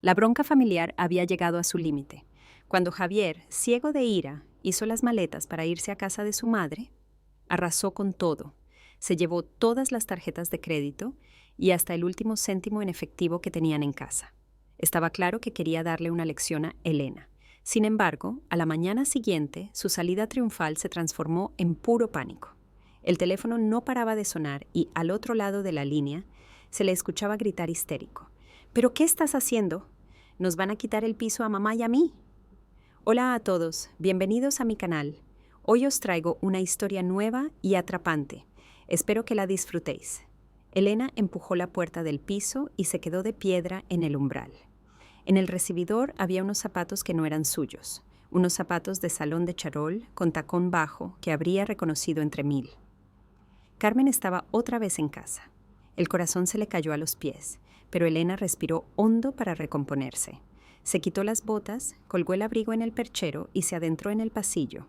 La bronca familiar había llegado a su límite. Cuando Javier, ciego de ira, hizo las maletas para irse a casa de su madre, arrasó con todo. Se llevó todas las tarjetas de crédito y hasta el último céntimo en efectivo que tenían en casa. Estaba claro que quería darle una lección a Elena. Sin embargo, a la mañana siguiente, su salida triunfal se transformó en puro pánico. El teléfono no paraba de sonar y, al otro lado de la línea, se le escuchaba gritar histérico. ¿Pero qué estás haciendo? ¿Nos van a quitar el piso a mamá y a mí? Hola a todos, bienvenidos a mi canal. Hoy os traigo una historia nueva y atrapante. Espero que la disfrutéis. Elena empujó la puerta del piso y se quedó de piedra en el umbral. En el recibidor había unos zapatos que no eran suyos, unos zapatos de salón de charol con tacón bajo que habría reconocido entre mil. Carmen estaba otra vez en casa. El corazón se le cayó a los pies, pero Elena respiró hondo para recomponerse. Se quitó las botas, colgó el abrigo en el perchero y se adentró en el pasillo.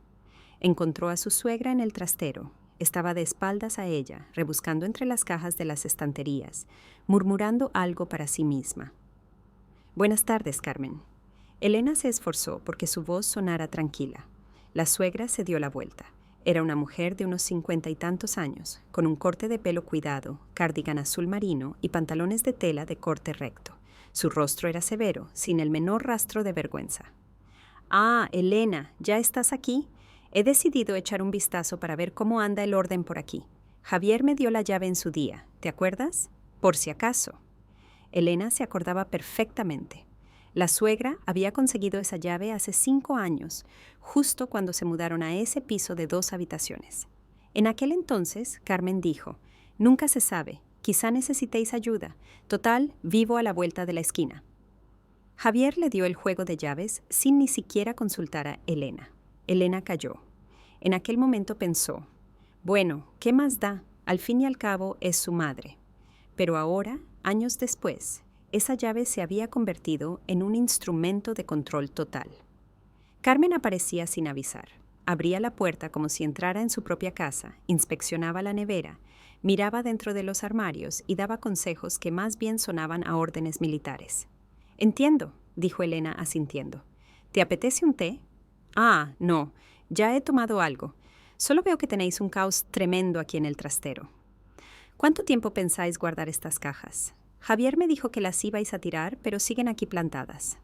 Encontró a su suegra en el trastero. Estaba de espaldas a ella, rebuscando entre las cajas de las estanterías, murmurando algo para sí misma. Buenas tardes, Carmen. Elena se esforzó porque su voz sonara tranquila. La suegra se dio la vuelta. Era una mujer de unos 50 y tantos años, con un corte de pelo cuidado, cardigan azul marino y pantalones de tela de corte recto. Su rostro era severo, sin el menor rastro de vergüenza. Ah, Elena, ¿ya estás aquí? He decidido echar un vistazo para ver cómo anda el orden por aquí. Javier me dio la llave en su día, ¿te acuerdas? Por si acaso. Elena se acordaba perfectamente. La suegra había conseguido esa llave hace 5 años, justo cuando se mudaron a ese piso de 2 habitaciones. En aquel entonces, Carmen dijo, «Nunca se sabe, quizá necesitéis ayuda. Total, vivo a la vuelta de la esquina». Javier le dio el juego de llaves sin ni siquiera consultar a Elena. Elena calló. En aquel momento pensó, «Bueno, ¿qué más da? Al fin y al cabo es su madre». Pero ahora, años después, esa llave se había convertido en un instrumento de control total. Carmen aparecía sin avisar. Abría la puerta como si entrara en su propia casa, inspeccionaba la nevera, miraba dentro de los armarios y daba consejos que más bien sonaban a órdenes militares. «Entiendo», dijo Elena asintiendo. «¿Te apetece un té?» «Ah, no, ya he tomado algo. Solo veo que tenéis un caos tremendo aquí en el trastero». «¿Cuánto tiempo pensáis guardar estas cajas? Javier me dijo que las ibais a tirar, pero siguen aquí plantadas».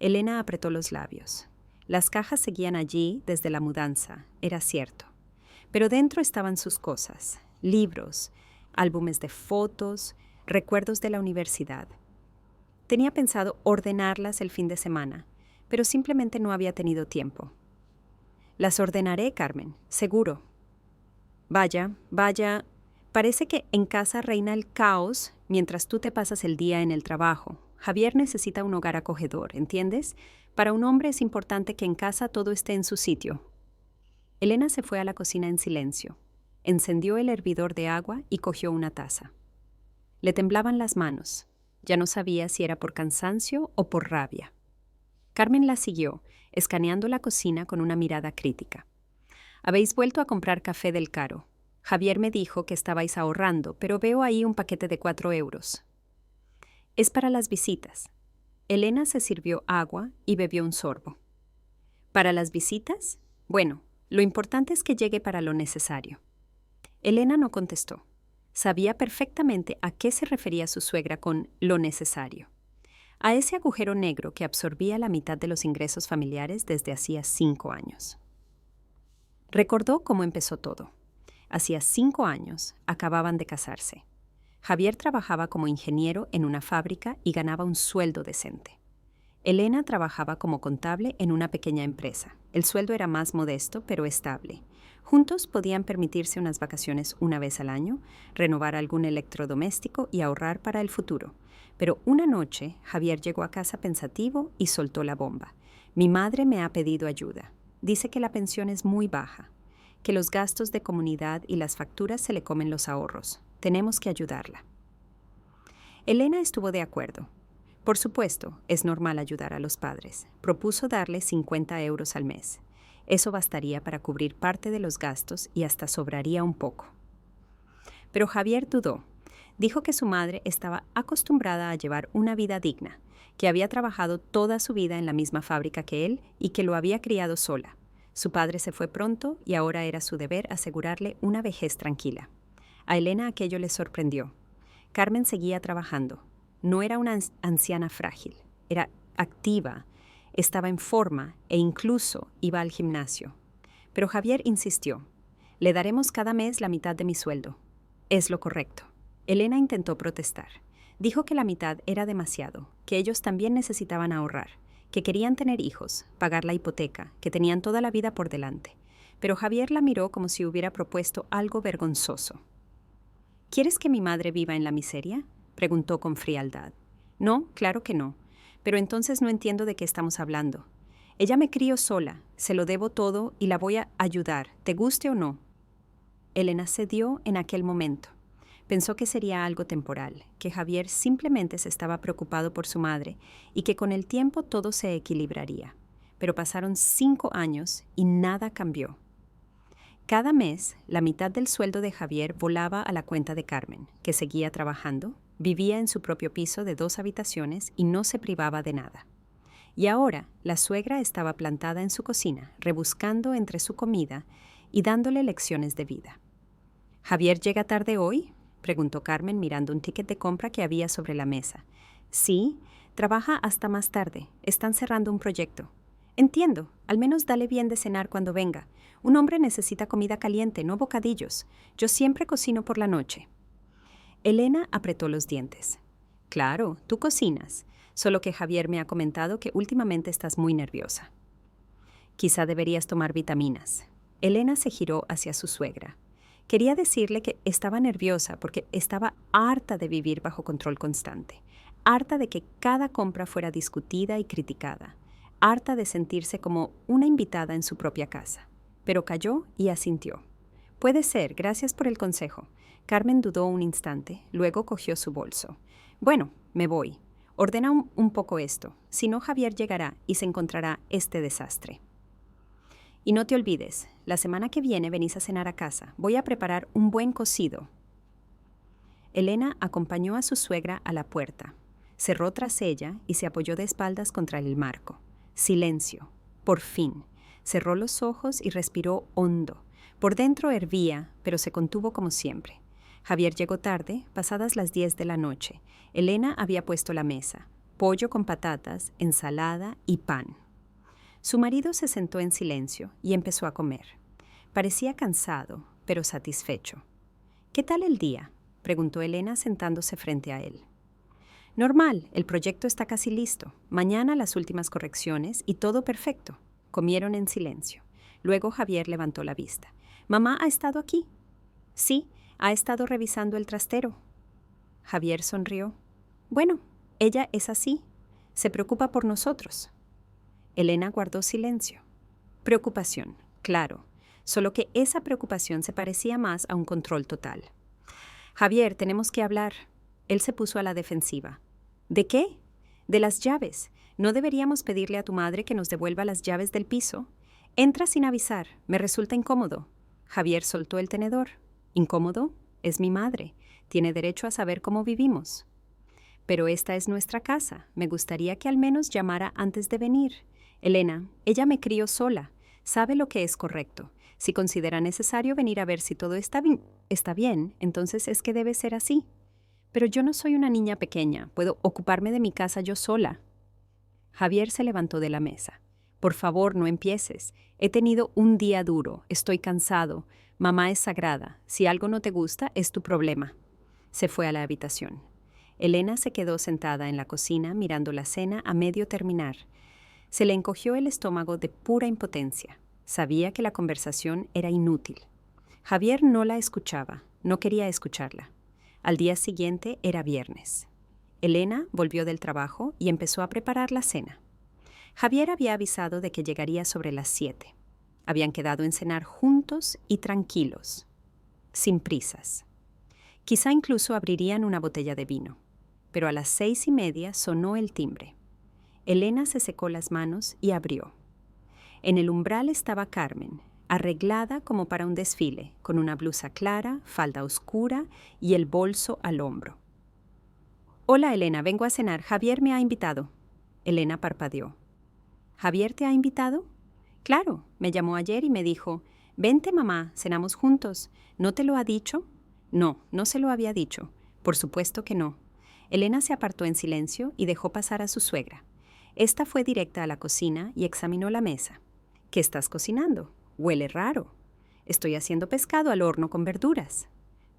Elena apretó los labios. Las cajas seguían allí desde la mudanza, era cierto. Pero dentro estaban sus cosas, libros, álbumes de fotos, recuerdos de la universidad. Tenía pensado ordenarlas el fin de semana, pero simplemente no había tenido tiempo. «Las ordenaré, Carmen, seguro». «Vaya, vaya. Parece que en casa reina el caos mientras tú te pasas el día en el trabajo. Javier necesita un hogar acogedor, ¿entiendes? Para un hombre es importante que en casa todo esté en su sitio». Elena se fue a la cocina en silencio. Encendió el hervidor de agua y cogió una taza. Le temblaban las manos. Ya no sabía si era por cansancio o por rabia. Carmen la siguió, escaneando la cocina con una mirada crítica. «Habéis vuelto a comprar café del caro. Javier me dijo que estabais ahorrando, pero veo ahí un paquete de 4 euros. Es para las visitas». Elena se sirvió agua y bebió un sorbo. «¿Para las visitas? Bueno, lo importante es que llegue para lo necesario». Elena no contestó. Sabía perfectamente a qué se refería su suegra con lo necesario. A ese agujero negro que absorbía la mitad de los ingresos familiares desde hacía 5 años. Recordó cómo empezó todo. Hacía 5 años acababan de casarse. Javier trabajaba como ingeniero en una fábrica y ganaba un sueldo decente. Elena trabajaba como contable en una pequeña empresa. El sueldo era más modesto, pero estable. Juntos podían permitirse unas vacaciones una vez al año, renovar algún electrodoméstico y ahorrar para el futuro. Pero una noche, Javier llegó a casa pensativo y soltó la bomba. «Mi madre me ha pedido ayuda. Dice que la pensión es muy baja, que los gastos de comunidad y las facturas se le comen los ahorros. Tenemos que ayudarla». Elena estuvo de acuerdo. Por supuesto, es normal ayudar a los padres. Propuso darle 50 euros al mes. Eso bastaría para cubrir parte de los gastos y hasta sobraría un poco. Pero Javier dudó. Dijo que su madre estaba acostumbrada a llevar una vida digna. que había trabajado toda su vida en la misma fábrica que él y que lo había criado sola. Su padre se fue pronto y ahora era su deber asegurarle una vejez tranquila. A Elena aquello le sorprendió. Carmen seguía trabajando. No era una anciana frágil, era activa, estaba en forma e incluso iba al gimnasio. Pero Javier insistió. Le daremos cada mes la mitad de mi sueldo. Es lo correcto. Elena intentó protestar. Dijo que la mitad era demasiado, que ellos también necesitaban ahorrar, que querían tener hijos, pagar la hipoteca, que tenían toda la vida por delante. Pero Javier la miró como si hubiera propuesto algo vergonzoso. ¿Quieres que mi madre viva en la miseria?, preguntó con frialdad. No, claro que no. Pero entonces no entiendo de qué estamos hablando. Ella me crió sola, se lo debo todo y la voy a ayudar, te guste o no. Elena cedió en aquel momento. Pensó que sería algo temporal, que Javier simplemente se estaba preocupado por su madre y que con el tiempo todo se equilibraría. Pero pasaron 5 años y nada cambió. Cada mes, la mitad del sueldo de Javier volaba a la cuenta de Carmen, que seguía trabajando, vivía en su propio piso de 2 habitaciones y no se privaba de nada. Y ahora la suegra estaba plantada en su cocina, rebuscando entre su comida y dándole lecciones de vida. ¿Javier llega tarde hoy?, preguntó Carmen mirando un ticket de compra que había sobre la mesa. Sí, trabaja hasta más tarde. Están cerrando un proyecto. Entiendo, al menos dale bien de cenar cuando venga. Un hombre necesita comida caliente, no bocadillos. Yo siempre cocino por la noche. Elena apretó los dientes. Claro, tú cocinas, solo que Javier me ha comentado que últimamente estás muy nerviosa. Quizá deberías tomar vitaminas. Elena se giró hacia su suegra. Quería decirle que estaba nerviosa porque estaba harta de vivir bajo control constante, harta de que cada compra fuera discutida y criticada, harta de sentirse como una invitada en su propia casa. Pero calló y asintió. Puede ser, gracias por el consejo. Carmen dudó un instante, luego cogió su bolso. Bueno, me voy. Ordena un poco esto, si no Javier llegará y se encontrará este desastre. Y no te olvides, la semana que viene venís a cenar a casa. Voy a preparar un buen cocido. Elena acompañó a su suegra a la puerta. Cerró tras ella y se apoyó de espaldas contra el marco. Silencio. Por fin. Cerró los ojos y respiró hondo. Por dentro hervía, pero se contuvo como siempre. Javier llegó tarde, pasadas las 10 de la noche. Elena había puesto la mesa. Pollo con patatas, ensalada y pan. Su marido se sentó en silencio y empezó a comer. Parecía cansado, pero satisfecho. ¿Qué tal el día?, preguntó Elena sentándose frente a él. Normal, el proyecto está casi listo. Mañana las últimas correcciones y todo perfecto. Comieron en silencio. Luego Javier levantó la vista. ¿Mamá ha estado aquí? Sí, ha estado revisando el trastero. Javier sonrió. Bueno, ella es así. Se preocupa por nosotros. Elena guardó silencio. Preocupación, claro, solo que esa preocupación se parecía más a un control total. Javier, tenemos que hablar. Él se puso a la defensiva. ¿De qué? De las llaves. ¿No deberíamos pedirle a tu madre que nos devuelva las llaves del piso? Entra sin avisar. Me resulta incómodo. Javier soltó el tenedor. ¿Incómodo? Es mi madre. Tiene derecho a saber cómo vivimos. Pero esta es nuestra casa. Me gustaría que al menos llamara antes de venir. Elena, ella me crió sola. Sabe lo que es correcto. Si considera necesario venir a ver si todo está bien, entonces es que debe ser así. Pero yo no soy una niña pequeña. Puedo ocuparme de mi casa yo sola. Javier se levantó de la mesa. Por favor, no empieces. He tenido un día duro. Estoy cansado. Mamá es sagrada. Si algo no te gusta, es tu problema. Se fue a la habitación. Elena se quedó sentada en la cocina mirando la cena a medio terminar. Se le encogió el estómago de pura impotencia. Sabía que la conversación era inútil. Javier no la escuchaba, no quería escucharla. Al día siguiente era viernes. Elena volvió del trabajo y empezó a preparar la cena. Javier había avisado de que llegaría sobre las 7. Habían quedado en cenar juntos y tranquilos, sin prisas. Quizá incluso abrirían una botella de vino. Pero a las 6:30 sonó el timbre. Elena se secó las manos y abrió. En el umbral estaba Carmen, arreglada como para un desfile, con una blusa clara, falda oscura y el bolso al hombro. Hola, Elena, vengo a cenar. Javier me ha invitado. Elena parpadeó. ¿Javier te ha invitado? Claro, me llamó ayer y me dijo, vente, mamá, cenamos juntos. ¿No te lo ha dicho? No, no se lo había dicho. Por supuesto que no. Elena se apartó en silencio y dejó pasar a su suegra. Esta fue directa a la cocina y examinó la mesa. ¿Qué estás cocinando? Huele raro. Estoy haciendo pescado al horno con verduras.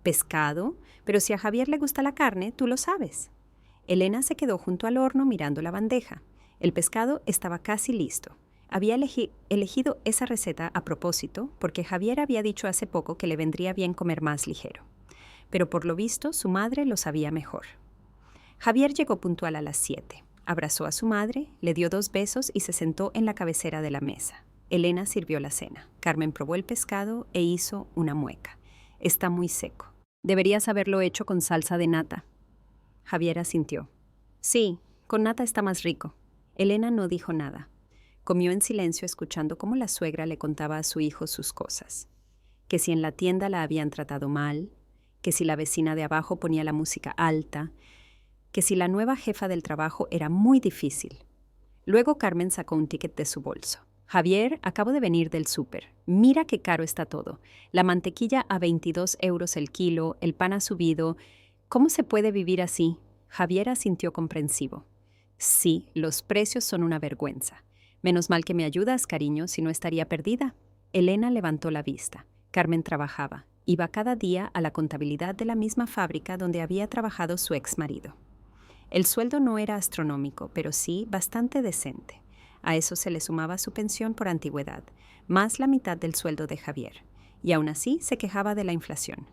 ¿Pescado? Pero si a Javier le gusta la carne, tú lo sabes. Elena se quedó junto al horno mirando la bandeja. El pescado estaba casi listo. Había elegido esa receta a propósito porque Javier había dicho hace poco que le vendría bien comer más ligero. Pero por lo visto su madre lo sabía mejor. Javier llegó puntual a las 7. Abrazó a su madre, le dio 2 besos y se sentó en la cabecera de la mesa. Elena sirvió la cena. Carmen probó el pescado e hizo una mueca. Está muy seco. Deberías haberlo hecho con salsa de nata. Javier asintió. Sí, con nata está más rico. Elena no dijo nada. Comió en silencio escuchando cómo la suegra le contaba a su hijo sus cosas. Que si en la tienda la habían tratado mal, que si la vecina de abajo ponía la música alta, que si la nueva jefa del trabajo era muy difícil. Luego Carmen sacó un ticket de su bolso. Javier, acabo de venir del súper. Mira qué caro está todo. La mantequilla a 22 euros el kilo, el pan ha subido. ¿Cómo se puede vivir así? Javier asintió comprensivo. Sí, los precios son una vergüenza. Menos mal que me ayudas, cariño, si no estaría perdida. Elena levantó la vista. Carmen trabajaba. Iba cada día a la contabilidad de la misma fábrica donde había trabajado su exmarido. El sueldo no era astronómico, pero sí bastante decente. A eso se le sumaba su pensión por antigüedad, más la mitad del sueldo de Javier, y aún así se quejaba de la inflación.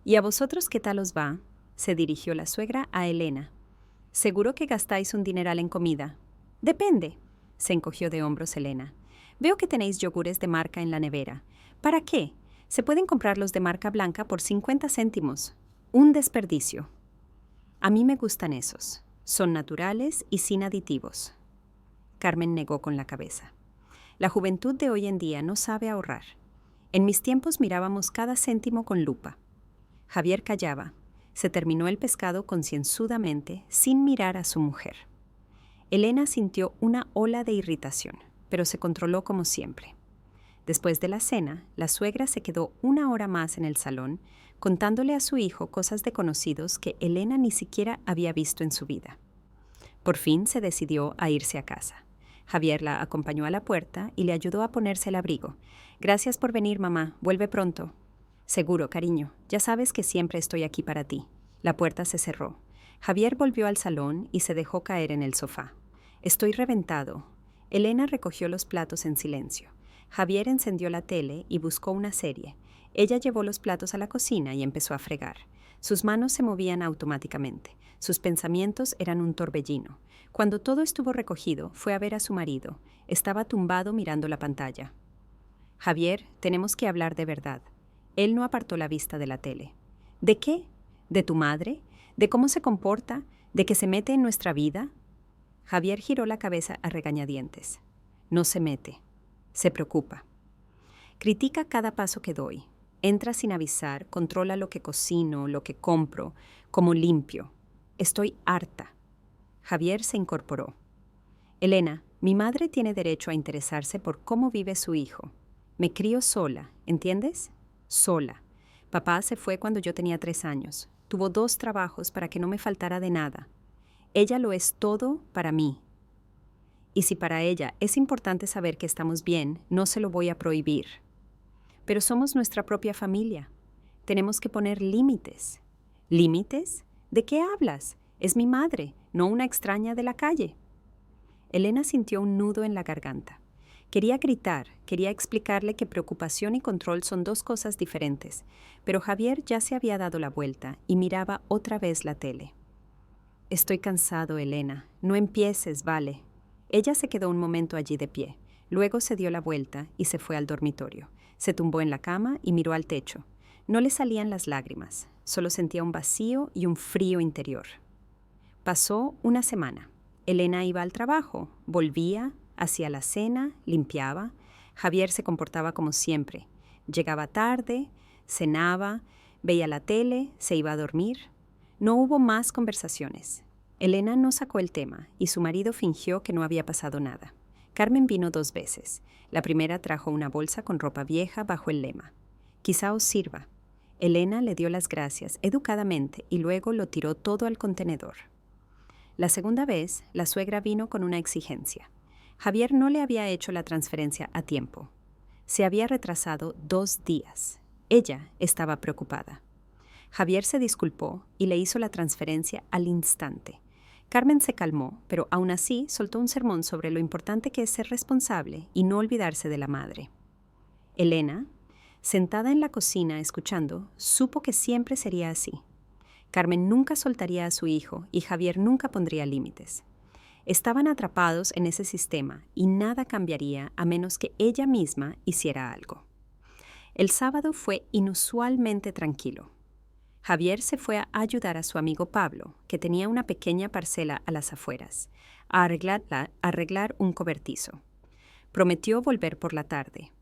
¿Y a vosotros qué tal os va? Se dirigió la suegra a Elena. Seguro que gastáis un dineral en comida. Depende, se encogió de hombros Elena. Veo que tenéis yogures de marca en la nevera. ¿Para qué? Se pueden comprar los de marca blanca por 50 céntimos. Un desperdicio. A mí me gustan esos. Son naturales y sin aditivos. Carmen negó con la cabeza. La juventud de hoy en día no sabe ahorrar. En mis tiempos mirábamos cada céntimo con lupa. Javier callaba. Se terminó el pescado concienzudamente, sin mirar a su mujer. Elena sintió una ola de irritación, pero se controló como siempre. Después de la cena, la suegra se quedó 1 hora más en el salón, contándole a su hijo cosas de conocidos que Elena ni siquiera había visto en su vida. Por fin se decidió a irse a casa. Javier la acompañó a la puerta y le ayudó a ponerse el abrigo. Gracias por venir, mamá. Vuelve pronto. Seguro, cariño. Ya sabes que siempre estoy aquí para ti. La puerta se cerró. Javier volvió al salón y se dejó caer en el sofá. Estoy reventado. Elena recogió los platos en silencio. Javier encendió la tele y buscó una serie. Ella llevó los platos a la cocina y empezó a fregar. Sus manos se movían automáticamente. Sus pensamientos eran un torbellino. Cuando todo estuvo recogido, fue a ver a su marido. Estaba tumbado mirando la pantalla. Javier, tenemos que hablar de verdad. Él no apartó la vista de la tele. ¿De qué? ¿De tu madre? ¿De cómo se comporta? ¿De que se mete en nuestra vida? Javier giró la cabeza a regañadientes. No se mete. Se preocupa. Critica cada paso que doy. Entra sin avisar, controla lo que cocino, lo que compro, cómo limpio. Estoy harta. Javier se incorporó. Elena, mi madre tiene derecho a interesarse por cómo vive su hijo. Me crío sola, ¿entiendes? Sola. Papá se fue cuando yo tenía 3 años. Tuvo 2 trabajos para que no me faltara de nada. Ella lo es todo para mí. Y si para ella es importante saber que estamos bien, no se lo voy a prohibir. Pero somos nuestra propia familia. Tenemos que poner límites. ¿Límites? ¿De qué hablas? Es mi madre, no una extraña de la calle. Elena sintió un nudo en la garganta. Quería gritar, quería explicarle que preocupación y control son 2 cosas diferentes, pero Javier ya se había dado la vuelta y miraba otra vez la tele. Estoy cansado, Elena. No empieces, vale. Ella se quedó un momento allí de pie. Luego se dio la vuelta y se fue al dormitorio. Se tumbó en la cama y miró al techo. No le salían las lágrimas, solo sentía un vacío y un frío interior. Pasó una semana. Elena iba al trabajo, volvía, hacía la cena, limpiaba. Javier se comportaba como siempre. Llegaba tarde, cenaba, veía la tele, se iba a dormir. No hubo más conversaciones. Elena no sacó el tema y su marido fingió que no había pasado nada. Carmen vino 2 veces. La primera trajo una bolsa con ropa vieja bajo el lema: «Quizá os sirva». Elena le dio las gracias educadamente y luego lo tiró todo al contenedor. La segunda vez, la suegra vino con una exigencia. Javier no le había hecho la transferencia a tiempo. Se había retrasado 2 días. Ella estaba preocupada. Javier se disculpó y le hizo la transferencia al instante. Carmen se calmó, pero aún así soltó un sermón sobre lo importante que es ser responsable y no olvidarse de la madre. Elena, sentada en la cocina escuchando, supo que siempre sería así. Carmen nunca soltaría a su hijo y Javier nunca pondría límites. Estaban atrapados en ese sistema y nada cambiaría a menos que ella misma hiciera algo. El sábado fue inusualmente tranquilo. Javier se fue a ayudar a su amigo Pablo, que tenía una pequeña parcela a las afueras, a arreglar un cobertizo. Prometió volver por la tarde.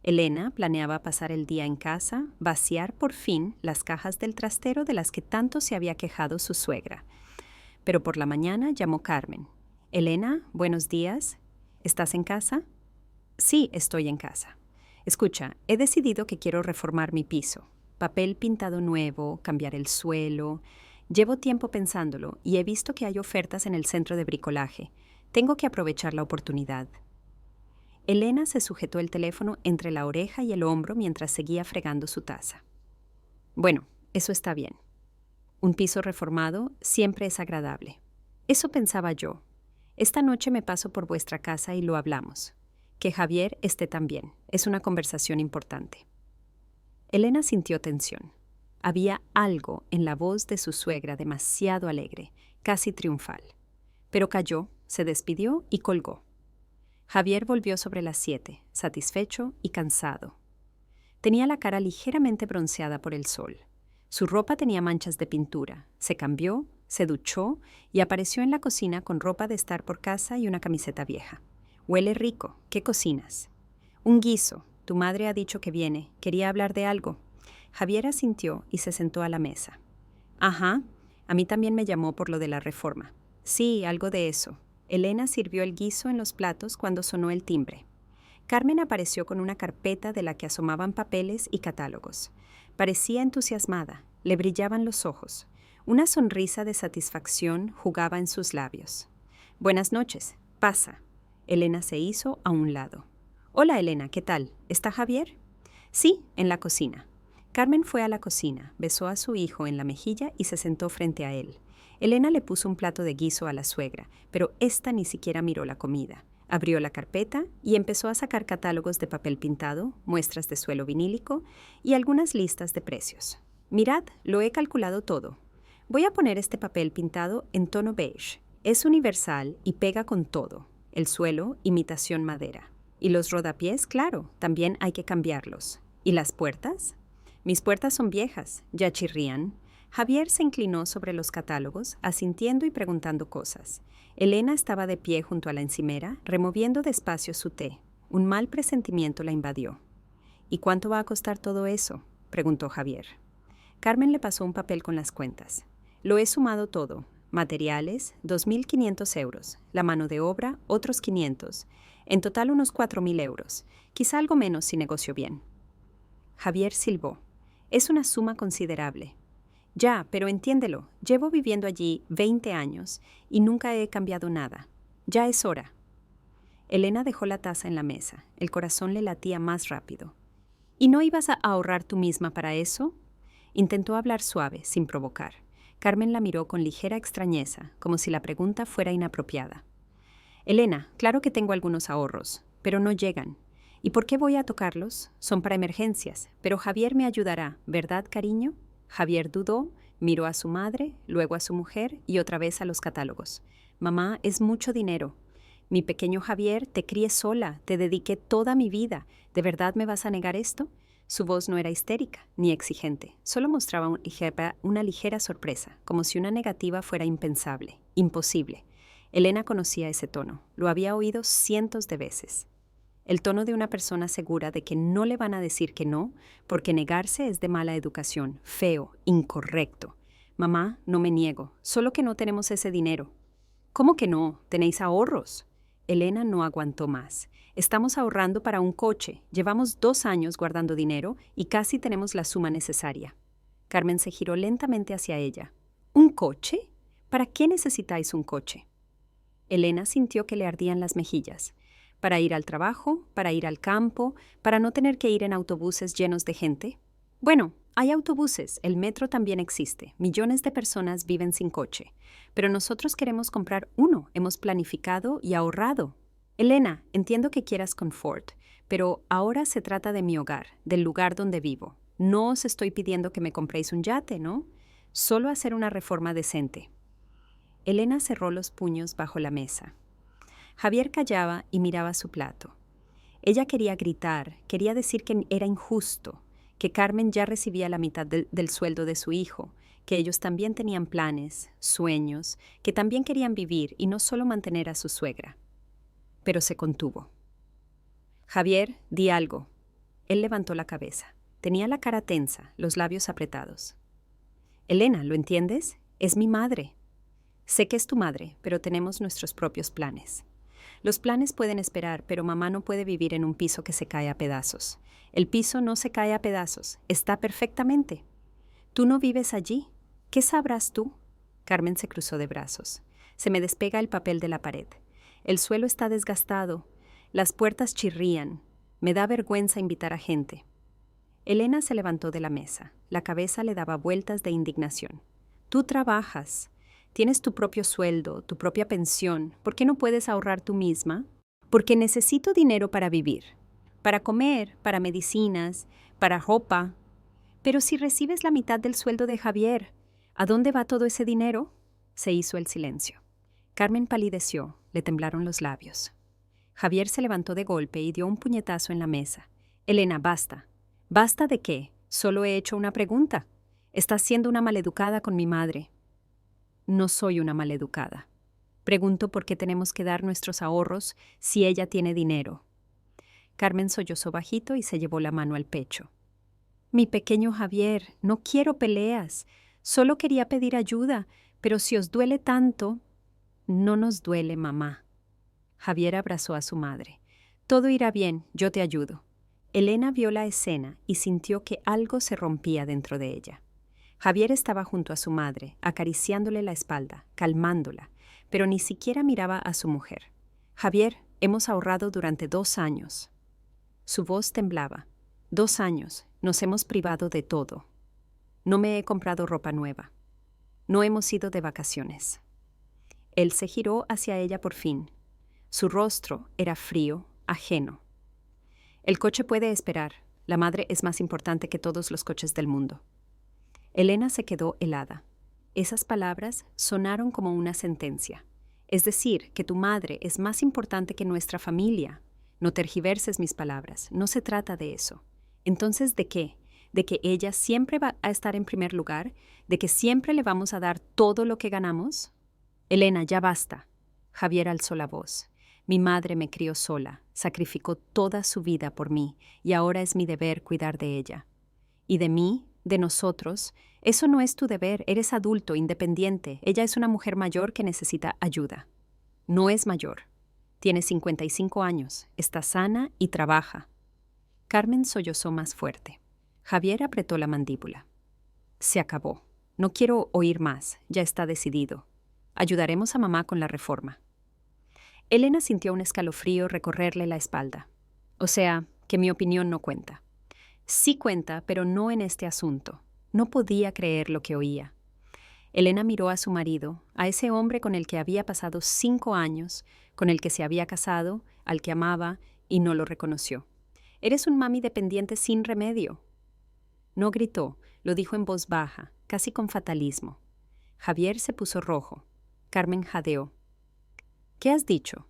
Elena planeaba pasar el día en casa, vaciar por fin las cajas del trastero de las que tanto se había quejado su suegra. Pero por la mañana llamó Carmen. «Elena, buenos días. ¿Estás en casa?» «Sí, estoy en casa. Escucha, he decidido que quiero reformar mi piso. Papel pintado nuevo, cambiar el suelo. Llevo tiempo pensándolo y he visto que hay ofertas en el centro de bricolaje. Tengo que aprovechar la oportunidad». Elena se sujetó el teléfono entre la oreja y el hombro mientras seguía fregando su taza. «Bueno, eso está bien. Un piso reformado siempre es agradable. Eso pensaba yo. Esta noche me paso por vuestra casa y lo hablamos. Que Javier esté también. Es una conversación importante». Elena sintió tensión. Había algo en la voz de su suegra demasiado alegre, casi triunfal. Pero calló, se despidió y colgó. Javier volvió sobre las 7, satisfecho y cansado. Tenía la cara ligeramente bronceada por el sol. Su ropa tenía manchas de pintura. Se cambió, se duchó y apareció en la cocina con ropa de estar por casa y una camiseta vieja. «Huele rico. ¿Qué cocinas?» «Un guiso. Tu madre ha dicho que viene. Quería hablar de algo». Javier asintió y se sentó a la mesa. «Ajá. A mí también me llamó por lo de la reforma». «Sí, algo de eso». Elena sirvió el guiso en los platos cuando sonó el timbre. Carmen apareció con una carpeta de la que asomaban papeles y catálogos. Parecía entusiasmada, le brillaban los ojos. Una sonrisa de satisfacción jugaba en sus labios. «Buenas noches. Pasa». Elena se hizo a un lado. «Hola, Elena, ¿qué tal? ¿Está Javier?» «Sí, en la cocina». Carmen fue a la cocina, besó a su hijo en la mejilla y se sentó frente a él. Elena le puso un plato de guiso a la suegra, pero ésta ni siquiera miró la comida. Abrió la carpeta y empezó a sacar catálogos de papel pintado, muestras de suelo vinílico y algunas listas de precios. «Mirad, lo he calculado todo. Voy a poner este papel pintado en tono beige. Es universal y pega con todo. El suelo, imitación madera. Y los rodapiés, claro, también hay que cambiarlos. ¿Y las puertas?» «Mis puertas son viejas, ya chirrían». Javier se inclinó sobre los catálogos, asintiendo y preguntando cosas. Elena estaba de pie junto a la encimera, removiendo despacio su té. Un mal presentimiento la invadió. «¿Y cuánto va a costar todo eso?», preguntó Javier. Carmen le pasó un papel con las cuentas. «Lo he sumado todo. Materiales, 2.500 euros. La mano de obra, otros 500. En total unos 4.000 euros. Quizá algo menos si negocio bien». Javier silbó. «Es una suma considerable». «Ya, pero entiéndelo, llevo viviendo allí 20 años y nunca he cambiado nada. Ya es hora». Elena dejó la taza en la mesa. El corazón le latía más rápido. «¿Y no ibas a ahorrar tú misma para eso?». Intentó hablar suave, sin provocar. Carmen la miró con ligera extrañeza, como si la pregunta fuera inapropiada. «Elena, claro que tengo algunos ahorros, pero no llegan. ¿Y por qué voy a tocarlos? Son para emergencias, pero Javier me ayudará, ¿verdad, cariño?». Javier dudó, miró a su madre, luego a su mujer y otra vez a los catálogos. «Mamá, es mucho dinero. Mi pequeño Javier, te crié sola, te dediqué toda mi vida. ¿De verdad me vas a negar esto?». Su voz no era histérica ni exigente, solo mostraba una ligera sorpresa, como si una negativa fuera impensable, imposible. Elena conocía ese tono, lo había oído cientos de veces. El tono de una persona segura de que no le van a decir que no, porque negarse es de mala educación, feo, incorrecto. Mamá, no me niego, solo que no tenemos ese dinero. ¿Cómo que no? ¿Tenéis ahorros? Elena no aguantó más. Estamos ahorrando para un coche. Llevamos 2 años guardando dinero y casi tenemos la suma necesaria. Carmen se giró lentamente hacia ella. ¿Un coche? ¿Para qué necesitáis un coche? Elena sintió que le ardían las mejillas. ¿Para ir al trabajo? ¿Para ir al campo? ¿Para no tener que ir en autobuses llenos de gente? Bueno, hay autobuses, el metro también existe. Millones de personas viven sin coche. Pero nosotros queremos comprar uno. Hemos planificado y ahorrado. Elena, entiendo que quieras confort, pero ahora se trata de mi hogar, del lugar donde vivo. No os estoy pidiendo que me compréis un yate, ¿no? Solo hacer una reforma decente. Elena cerró los puños bajo la mesa. Javier callaba y miraba su plato. Ella quería gritar, quería decir que era injusto, que Carmen ya recibía la mitad del sueldo de su hijo, que ellos también tenían planes, sueños, que también querían vivir y no solo mantener a su suegra. Pero se contuvo. Javier, di algo. Él levantó la cabeza. Tenía la cara tensa, los labios apretados. Elena, ¿lo entiendes? Es mi madre. Sé que es tu madre, pero tenemos nuestros propios planes. Los planes pueden esperar, pero mamá no puede vivir en un piso que se cae a pedazos. El piso no se cae a pedazos, está perfectamente. Tú no vives allí. ¿Qué sabrás tú? Carmen se cruzó de brazos. Se me despega el papel de la pared. El suelo está desgastado. Las puertas chirrían. Me da vergüenza invitar a gente. Elena se levantó de la mesa. La cabeza le daba vueltas de indignación. Tú trabajas. Tienes tu propio sueldo, tu propia pensión. ¿Por qué no puedes ahorrar tú misma? Porque necesito dinero para vivir. Para comer, para medicinas, para ropa. Pero si recibes la mitad del sueldo de Javier, ¿a dónde va todo ese dinero? Se hizo el silencio. Carmen palideció, le temblaron los labios. Javier se levantó de golpe y dio un puñetazo en la mesa. Elena, basta. ¿Basta de qué? Solo he hecho una pregunta. Estás siendo una maleducada con mi madre. No soy una maleducada. Pregunto por qué tenemos que dar nuestros ahorros si ella tiene dinero. Carmen sollozó bajito y se llevó la mano al pecho. Mi pequeño Javier, no quiero peleas. Solo quería pedir ayuda, pero si os duele tanto... No nos duele, mamá. Javier abrazó a su madre. Todo irá bien, yo te ayudo. Elena vio la escena y sintió que algo se rompía dentro de ella. Javier estaba junto a su madre, acariciándole la espalda, calmándola, pero ni siquiera miraba a su mujer. Javier, hemos ahorrado durante 2 años. Su voz temblaba. 2 años, nos hemos privado de todo. No me he comprado ropa nueva. No hemos ido de vacaciones. Él se giró hacia ella por fin. Su rostro era frío, ajeno. El coche puede esperar. La madre es más importante que todos los coches del mundo. Elena se quedó helada. Esas palabras sonaron como una sentencia. Es decir, que tu madre es más importante que nuestra familia. No tergiverses mis palabras. No se trata de eso. Entonces, ¿de qué? ¿De que ella siempre va a estar en primer lugar? ¿De que siempre le vamos a dar todo lo que ganamos? Elena, ya basta. Javier alzó la voz. Mi madre me crió sola, sacrificó toda su vida por mí, y ahora es mi deber cuidar de ella. ¿Y de mí? ¿De nosotros? Eso no es tu deber, eres adulto, independiente. Ella es una mujer mayor que necesita ayuda. No es mayor. Tiene 55 años, está sana y trabaja. Carmen sollozó más fuerte. Javier apretó la mandíbula. Se acabó. No quiero oír más, ya está decidido. Ayudaremos a mamá con la reforma. Elena sintió un escalofrío recorrerle la espalda. O sea, que mi opinión no cuenta. Sí cuenta, pero no en este asunto. No podía creer lo que oía. Elena miró a su marido, a ese hombre con el que había pasado 5 años, con el que se había casado, al que amaba, y no lo reconoció. Eres un mami dependiente sin remedio. No gritó, lo dijo en voz baja, casi con fatalismo. Javier se puso rojo. Carmen jadeó. ¿Qué has dicho?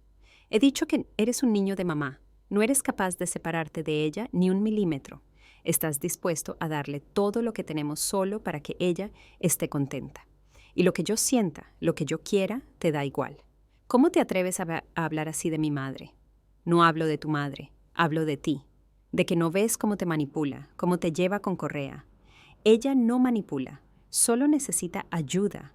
He dicho que eres un niño de mamá. No eres capaz de separarte de ella ni un milímetro. Estás dispuesto a darle todo lo que tenemos solo para que ella esté contenta. Y lo que yo sienta, lo que yo quiera, te da igual. ¿Cómo te atreves a hablar así de mi madre? No hablo de tu madre, hablo de ti. De que no ves cómo te manipula, cómo te lleva con correa. Ella no manipula, Solo necesita ayuda.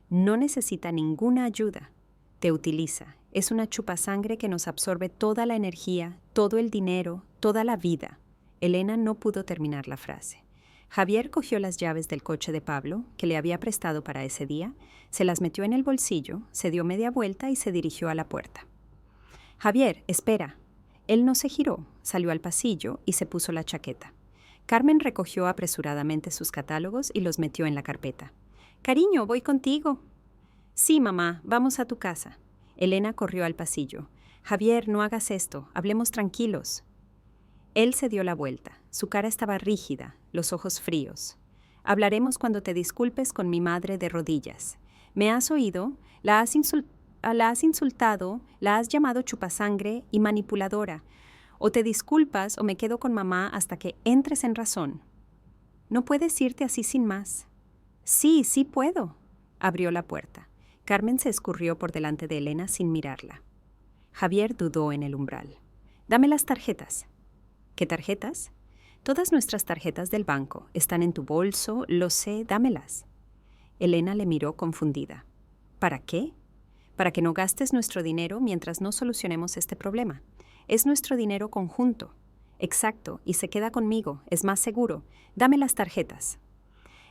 No necesita ninguna ayuda. Te utiliza. Es una chupasangre que nos absorbe toda la energía, todo el dinero, toda la vida. Elena no pudo terminar la frase. Javier cogió las llaves del coche de Pablo, que le había prestado para ese día, se las metió en el bolsillo, se dio media vuelta y se dirigió a la puerta. «Javier, espera». Él no se giró, salió al pasillo y se puso la chaqueta. Carmen recogió apresuradamente sus catálogos y los metió en la carpeta. «Cariño, voy contigo». «Sí, mamá, vamos a tu casa». Elena corrió al pasillo. «Javier, no hagas esto, hablemos tranquilos». Él se dio la vuelta. Su cara estaba rígida, los ojos fríos. «Hablaremos cuando te disculpes con mi madre de rodillas. ¿Me has oído? La has insultado, la has llamado chupasangre y manipuladora. O te disculpas o me quedo con mamá hasta que entres en razón». «No puedes irte así sin más». «Sí, sí puedo». Abrió la puerta. Carmen se escurrió por delante de Elena sin mirarla. Javier dudó en el umbral. «Dame las tarjetas». «¿Qué tarjetas?» «Todas nuestras tarjetas del banco. Están en tu bolso, lo sé, dámelas». Elena le miró confundida. «¿Para qué?» «Para que no gastes nuestro dinero mientras no solucionemos este problema. Es nuestro dinero conjunto». «Exacto, y se queda conmigo, es más seguro. Dame las tarjetas».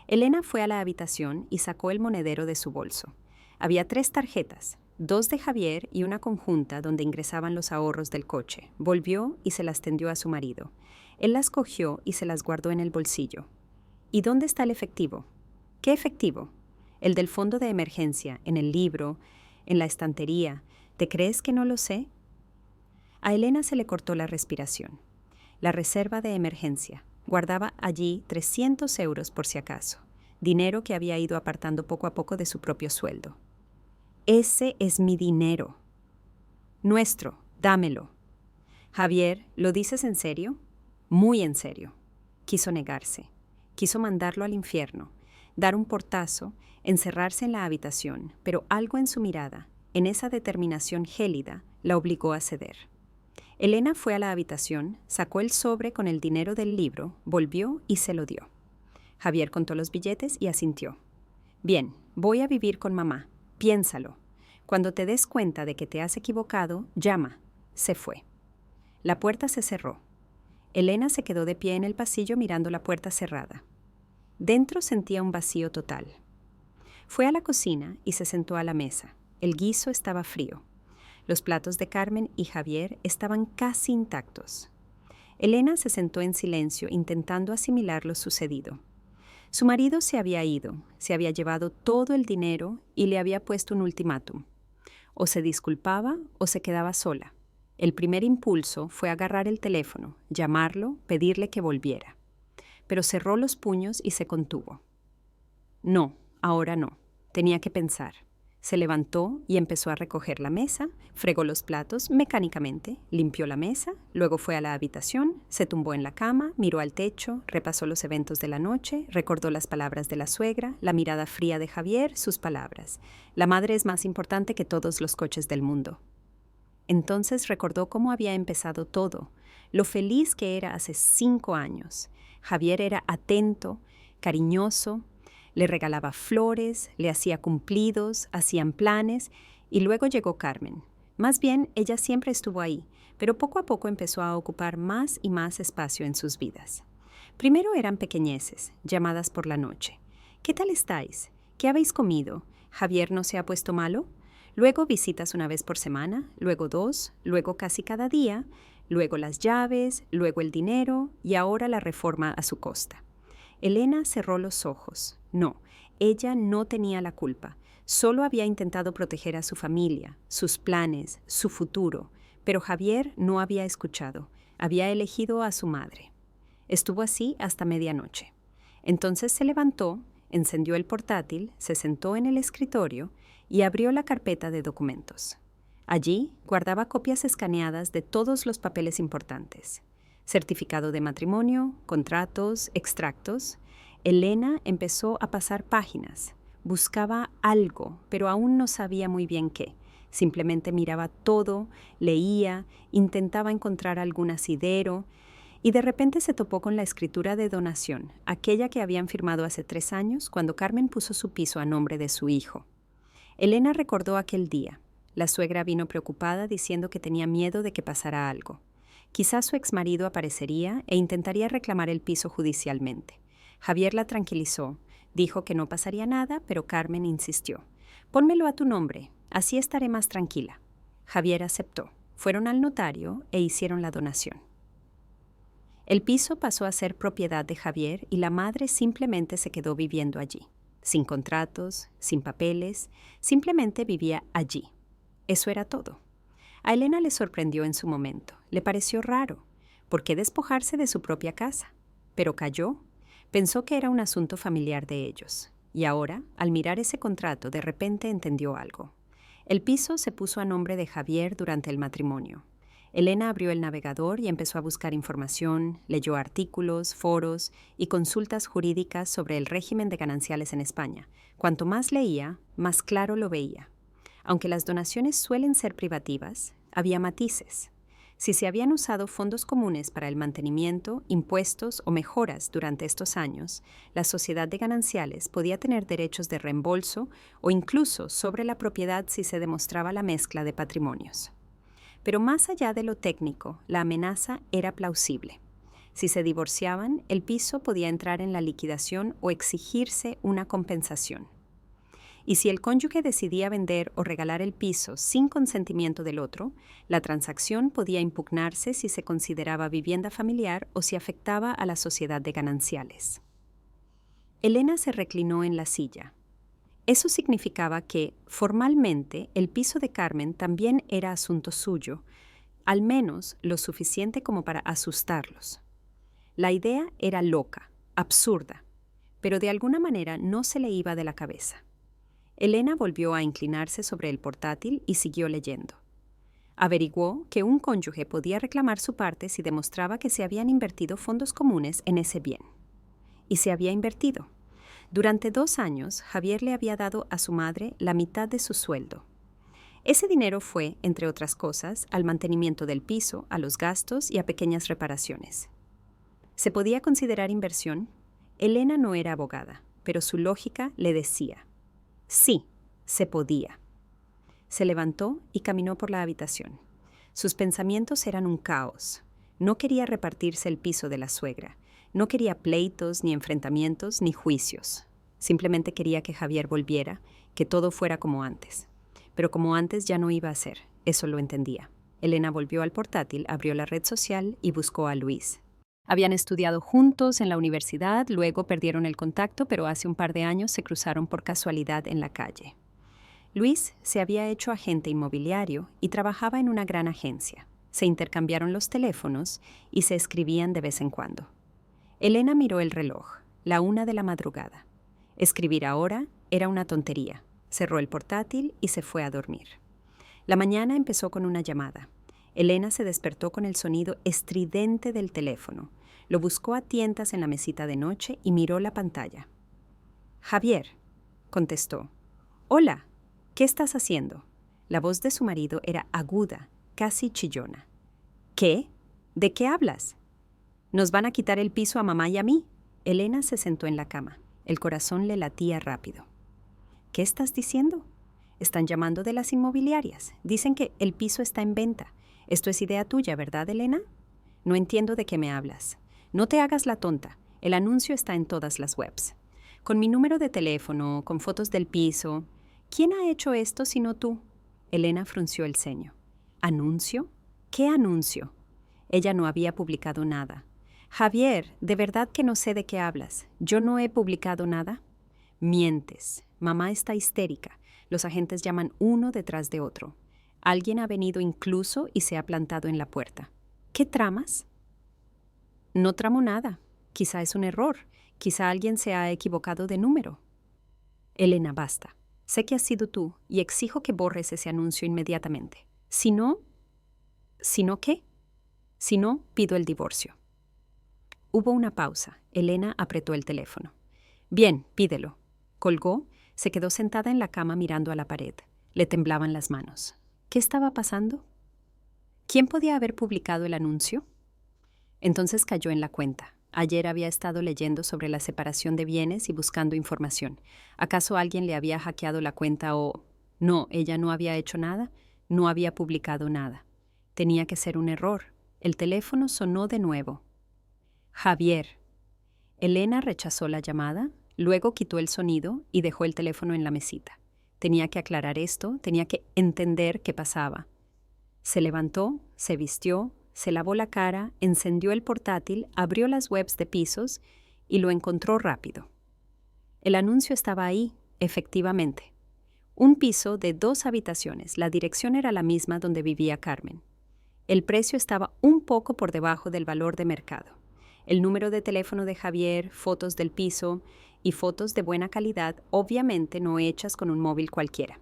Elena fue a la habitación y sacó el monedero de su bolso. Había 3 tarjetas, 2 de Javier y una conjunta donde ingresaban los ahorros del coche. Volvió y se las tendió a su marido. Él las cogió y se las guardó en el bolsillo. «¿Y dónde está el efectivo?» «¿Qué efectivo?» «El del fondo de emergencia, en el libro, en la estantería. ¿Te crees que no lo sé?» A Elena se le cortó la respiración. La reserva de emergencia. Guardaba allí 300 euros por si acaso, dinero que había ido apartando poco a poco de su propio sueldo. «Ese es mi dinero». «Nuestro, dámelo». «Javier, ¿lo dices en serio?» «Muy en serio». Quiso negarse. Quiso mandarlo al infierno, dar un portazo, encerrarse en la habitación, pero algo en su mirada, en esa determinación gélida, la obligó a ceder. Elena fue a la habitación, sacó el sobre con el dinero del libro, volvió y se lo dio. Javier contó los billetes y asintió. «Bien, voy a vivir con mamá. Piénsalo. Cuando te des cuenta de que te has equivocado, llama». Se fue. La puerta se cerró. Elena se quedó de pie en el pasillo mirando la puerta cerrada. Dentro sentía un vacío total. Fue a la cocina y se sentó a la mesa. El guiso estaba frío. Los platos de Carmen y Javier estaban casi intactos. Elena se sentó en silencio intentando asimilar lo sucedido. Su marido se había ido, se había llevado todo el dinero y le había puesto un ultimátum. O se disculpaba o se quedaba sola. El primer impulso fue agarrar el teléfono, llamarlo, pedirle que volviera. Pero cerró los puños y se contuvo. No, ahora no. Tenía que pensar. Se levantó y empezó a recoger la mesa, fregó los platos mecánicamente, limpió la mesa, luego fue a la habitación, se tumbó en la cama, miró al techo, repasó los eventos de la noche, recordó las palabras de la suegra, la mirada fría de Javier, sus palabras. La madre es más importante que todos los coches del mundo. Entonces recordó cómo había empezado todo, lo feliz que era hace 5 años. Javier era atento, cariñoso, le regalaba flores, le hacía cumplidos, hacían planes, y luego llegó Carmen. Más bien, ella siempre estuvo ahí, pero poco a poco empezó a ocupar más y más espacio en sus vidas. Primero eran pequeñeces, llamadas por la noche. «¿Qué tal estáis? ¿Qué habéis comido? ¿Javier no se ha puesto malo?». Luego visitas una vez por semana, luego 2, luego casi cada día, luego las llaves, luego el dinero y ahora la reforma a su costa. Elena cerró los ojos. No, ella no tenía la culpa. Solo había intentado proteger a su familia, sus planes, su futuro, pero Javier no había escuchado. Había elegido a su madre. Estuvo así hasta medianoche. Entonces se levantó, encendió el portátil, se sentó en el escritorio y abrió la carpeta de documentos. Allí guardaba copias escaneadas de todos los papeles importantes. Certificado de matrimonio, contratos, extractos. Elena empezó a pasar páginas. Buscaba algo, pero aún no sabía muy bien qué. Simplemente miraba todo, leía, intentaba encontrar algún asidero. Y de repente se topó con la escritura de donación, aquella que habían firmado hace 3 años cuando Carmen puso su piso a nombre de su hijo. Elena recordó aquel día. La suegra vino preocupada diciendo que tenía miedo de que pasara algo. Quizás su exmarido aparecería e intentaría reclamar el piso judicialmente. Javier la tranquilizó. Dijo que no pasaría nada, pero Carmen insistió. «Pónmelo a tu nombre, así estaré más tranquila». Javier aceptó. Fueron al notario e hicieron la donación. El piso pasó a ser propiedad de Javier y la madre simplemente se quedó viviendo allí. Sin contratos, sin papeles, simplemente vivía allí. Eso era todo. A Elena le sorprendió en su momento. Le pareció raro. ¿Por qué despojarse de su propia casa? Pero calló. Pensó que era un asunto familiar de ellos. Y ahora, al mirar ese contrato, de repente entendió algo. El piso se puso a nombre de Javier durante el matrimonio. Elena abrió el navegador y empezó a buscar información, leyó artículos, foros y consultas jurídicas sobre el régimen de gananciales en España. Cuanto más leía, más claro lo veía. Aunque las donaciones suelen ser privativas, había matices. Si se habían usado fondos comunes para el mantenimiento, impuestos o mejoras durante estos años, la sociedad de gananciales podía tener derechos de reembolso o incluso sobre la propiedad si se demostraba la mezcla de patrimonios. Pero más allá de lo técnico, la amenaza era plausible. Si se divorciaban, el piso podía entrar en la liquidación o exigirse una compensación. Y si el cónyuge decidía vender o regalar el piso sin consentimiento del otro, la transacción podía impugnarse si se consideraba vivienda familiar o si afectaba a la sociedad de gananciales. Elena se reclinó en la silla. Eso significaba que, formalmente, el piso de Carmen también era asunto suyo, al menos lo suficiente como para asustarlos. La idea era loca, absurda, pero de alguna manera no se le iba de la cabeza. Elena volvió a inclinarse sobre el portátil y siguió leyendo. Averiguó que un cónyuge podía reclamar su parte si demostraba que se habían invertido fondos comunes en ese bien. Y se había invertido. Durante 2 años, Javier le había dado a su madre la mitad de su sueldo. Ese dinero fue, entre otras cosas, al mantenimiento del piso, a los gastos y a pequeñas reparaciones. ¿Se podía considerar inversión? Elena no era abogada, pero su lógica le decía: sí, se podía. Se levantó y caminó por la habitación. Sus pensamientos eran un caos. No quería repartirse el piso de la suegra. No quería pleitos, ni enfrentamientos, ni juicios. Simplemente quería que Javier volviera, que todo fuera como antes. Pero como antes ya no iba a ser, eso lo entendía. Elena volvió al portátil, abrió la red social y buscó a Luis. Habían estudiado juntos en la universidad, luego perdieron el contacto, pero hace un par de años se cruzaron por casualidad en la calle. Luis se había hecho agente inmobiliario y trabajaba en una gran agencia. Se intercambiaron los teléfonos y se escribían de vez en cuando. Elena miró el reloj, la 1 de la madrugada. Escribir ahora era una tontería. Cerró el portátil y se fue a dormir. La mañana empezó con una llamada. Elena se despertó con el sonido estridente del teléfono. Lo buscó a tientas en la mesita de noche y miró la pantalla. «Javier», contestó. «Hola, ¿qué estás haciendo?» La voz de su marido era aguda, casi chillona. «¿Qué? ¿De qué hablas?» «Nos van a quitar el piso a mamá y a mí». Elena se sentó en la cama. El corazón le latía rápido. «¿Qué estás diciendo?» «Están llamando de las inmobiliarias. Dicen que el piso está en venta. Esto es idea tuya, ¿verdad, Elena?» «No entiendo de qué me hablas». «No te hagas la tonta. El anuncio está en todas las webs. Con mi número de teléfono, con fotos del piso. ¿Quién ha hecho esto sino tú?» Elena frunció el ceño. ¿Anuncio? ¿Qué anuncio? Ella no había publicado nada. «Javier, de verdad que no sé de qué hablas. ¿Yo no he publicado nada?» «Mientes. Mamá está histérica. Los agentes llaman uno detrás de otro. Alguien ha venido incluso y se ha plantado en la puerta. ¿Qué tramas?» «No tramo nada. Quizá es un error. Quizá alguien se ha equivocado de número». «Elena, basta. Sé que has sido tú y exijo que borres ese anuncio inmediatamente. Si no...» «¿Si no qué?» «Si no, pido el divorcio». Hubo una pausa. Elena apretó el teléfono. «Bien, pídelo». Colgó, se quedó sentada en la cama mirando a la pared. Le temblaban las manos. ¿Qué estaba pasando? ¿Quién podía haber publicado el anuncio? Entonces cayó en la cuenta. Ayer había estado leyendo sobre la separación de bienes y buscando información. ¿Acaso alguien le había hackeado la cuenta o... No, ella no había hecho nada, no había publicado nada. Tenía que ser un error. El teléfono sonó de nuevo. Javier. Elena rechazó la llamada, luego quitó el sonido y dejó el teléfono en la mesita. Tenía que aclarar esto, tenía que entender qué pasaba. Se levantó, se vistió, se lavó la cara, encendió el portátil, abrió las webs de pisos y lo encontró rápido. El anuncio estaba ahí, efectivamente. Un piso de 2 habitaciones, la dirección era la misma donde vivía Carmen. El precio estaba un poco por debajo del valor de mercado. El número de teléfono de Javier, fotos del piso y fotos de buena calidad, obviamente no hechas con un móvil cualquiera.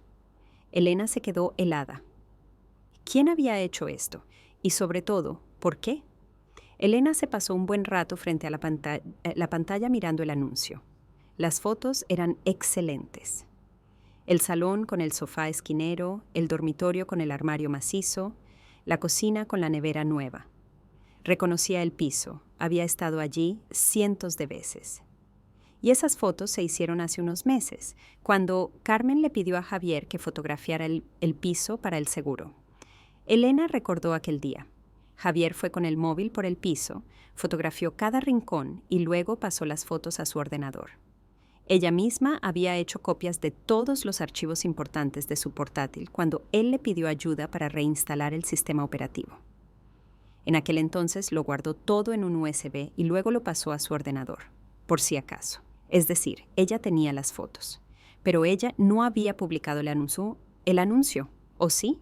Elena se quedó helada. ¿Quién había hecho esto? Y sobre todo, ¿por qué? Elena se pasó un buen rato frente a la pantalla mirando el anuncio. Las fotos eran excelentes. El salón con el sofá esquinero, el dormitorio con el armario macizo, la cocina con la nevera nueva. Reconocía el piso, había estado allí cientos de veces. Y esas fotos se hicieron hace unos meses, cuando Carmen le pidió a Javier que fotografiara el piso para el seguro. Elena recordó aquel día. Javier fue con el móvil por el piso, fotografió cada rincón y luego pasó las fotos a su ordenador. Ella misma había hecho copias de todos los archivos importantes de su portátil cuando él le pidió ayuda para reinstalar el sistema operativo. En aquel entonces lo guardó todo en un USB y luego lo pasó a su ordenador, por si acaso. Es decir, ella tenía las fotos, pero ella no había publicado el anuncio, ¿o sí?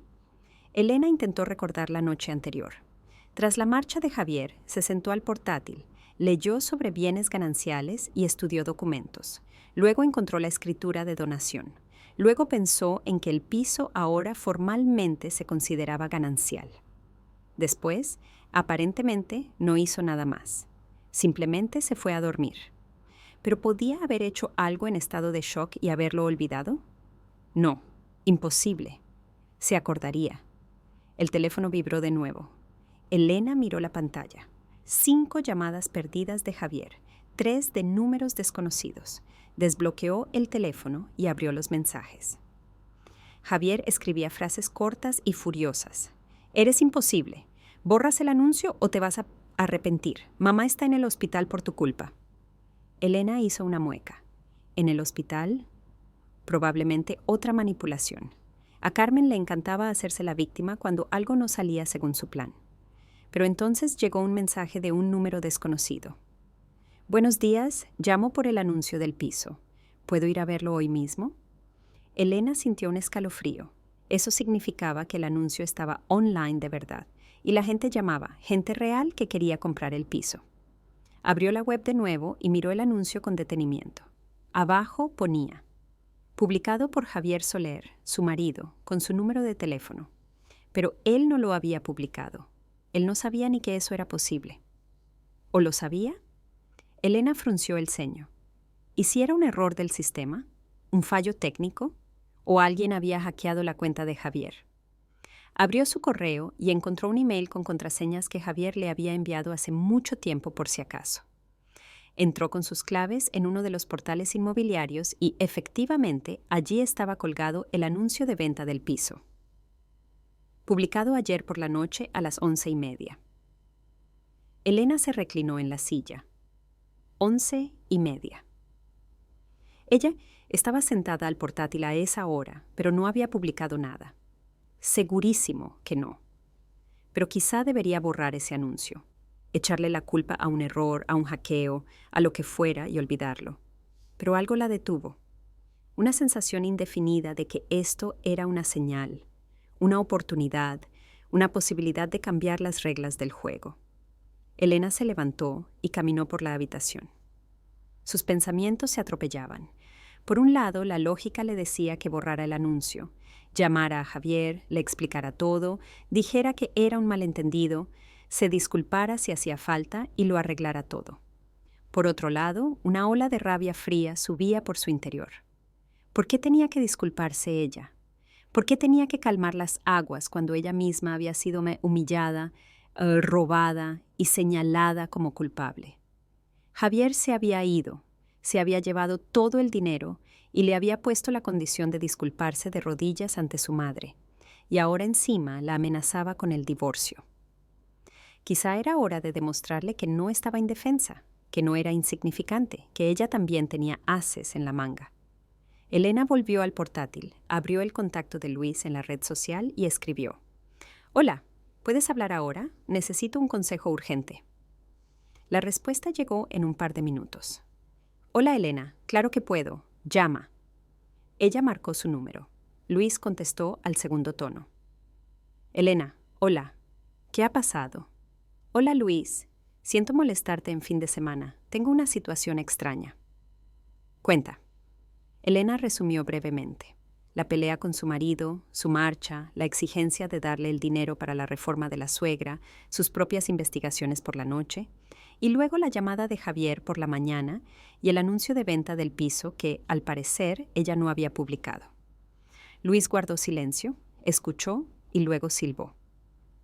Elena intentó recordar la noche anterior. Tras la marcha de Javier, se sentó al portátil, leyó sobre bienes gananciales y estudió documentos. Luego encontró la escritura de donación. Luego pensó en que el piso ahora formalmente se consideraba ganancial. Después, aparentemente, no hizo nada más. Simplemente se fue a dormir. ¿Pero podía haber hecho algo en estado de shock y haberlo olvidado? No, imposible. Se acordaría. El teléfono vibró de nuevo. Elena miró la pantalla. 5 llamadas perdidas de Javier, 3 de números desconocidos. Desbloqueó el teléfono y abrió los mensajes. Javier escribía frases cortas y furiosas. «Eres imposible. ¿Borras el anuncio o te vas a arrepentir? Mamá está en el hospital por tu culpa». Elena hizo una mueca. ¿En el hospital? Probablemente otra manipulación. A Carmen le encantaba hacerse la víctima cuando algo no salía según su plan. Pero entonces llegó un mensaje de un número desconocido. «Buenos días, llamo por el anuncio del piso. ¿Puedo ir a verlo hoy mismo?» Elena sintió un escalofrío. Eso significaba que el anuncio estaba online de verdad, y la gente llamaba, gente real que quería comprar el piso. Abrió la web de nuevo y miró el anuncio con detenimiento. Abajo ponía: publicado por Javier Soler, su marido, con su número de teléfono. Pero él no lo había publicado. Él no sabía ni que eso era posible. ¿O lo sabía? Elena frunció el ceño. ¿Y si era un error del sistema? ¿Un fallo técnico? ¿O alguien había hackeado la cuenta de Javier? Abrió su correo y encontró un email con contraseñas que Javier le había enviado hace mucho tiempo por si acaso. Entró con sus claves en uno de los portales inmobiliarios y, efectivamente, allí estaba colgado el anuncio de venta del piso. Publicado ayer por la noche a las 11:30. Elena se reclinó en la silla. 11:30. Ella estaba sentada al portátil a esa hora, pero no había publicado nada. Segurísimo que no. Pero quizá debería borrar ese anuncio, echarle la culpa a un error, a un hackeo, a lo que fuera y olvidarlo. Pero algo la detuvo. Una sensación indefinida de que esto era una señal, una oportunidad, una posibilidad de cambiar las reglas del juego. Elena se levantó y caminó por la habitación. Sus pensamientos se atropellaban. Por un lado, la lógica le decía que borrara el anuncio, llamara a Javier, le explicara todo, dijera que era un malentendido, se disculpara si hacía falta y lo arreglara todo. Por otro lado, una ola de rabia fría subía por su interior. ¿Por qué tenía que disculparse ella? ¿Por qué tenía que calmar las aguas cuando ella misma había sido humillada, robada y señalada como culpable. Javier se había ido, se había llevado todo el dinero y le había puesto la condición de disculparse de rodillas ante su madre, y ahora encima la amenazaba con el divorcio. Quizá era hora de demostrarle que no estaba indefensa, que no era insignificante, que ella también tenía ases en la manga. Elena volvió al portátil, abrió el contacto de Luis en la red social y escribió: «Hola, ¿puedes hablar ahora? Necesito un consejo urgente». La respuesta llegó en un par de minutos. «Hola, Elena, claro que puedo. Llama». Ella marcó su número. Luis contestó al segundo tono. «Elena, hola. ¿Qué ha pasado?» «Hola, Luis. Siento molestarte en fin de semana. Tengo una situación extraña». «Cuenta». Elena resumió brevemente. La pelea con su marido, su marcha, la exigencia de darle el dinero para la reforma de la suegra, sus propias investigaciones por la noche, y luego la llamada de Javier por la mañana y el anuncio de venta del piso que, al parecer, ella no había publicado. Luis guardó silencio, escuchó y luego silbó.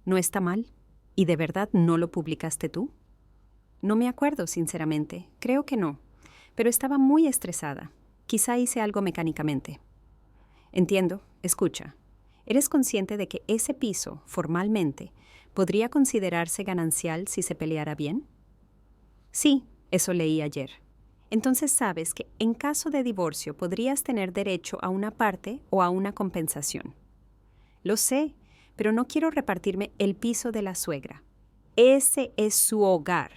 «¿No está mal? ¿Y de verdad no lo publicaste tú?» «No me acuerdo, sinceramente. Creo que no. Pero estaba muy estresada. Quizá hice algo mecánicamente». «Entiendo. Escucha. ¿Eres consciente de que ese piso, formalmente, podría considerarse ganancial si se peleara bien?» «Sí, eso leí ayer. Entonces sabes que en caso de divorcio podrías tener derecho a una parte o a una compensación». «Lo sé, pero no quiero repartirme el piso de la suegra. Ese es su hogar.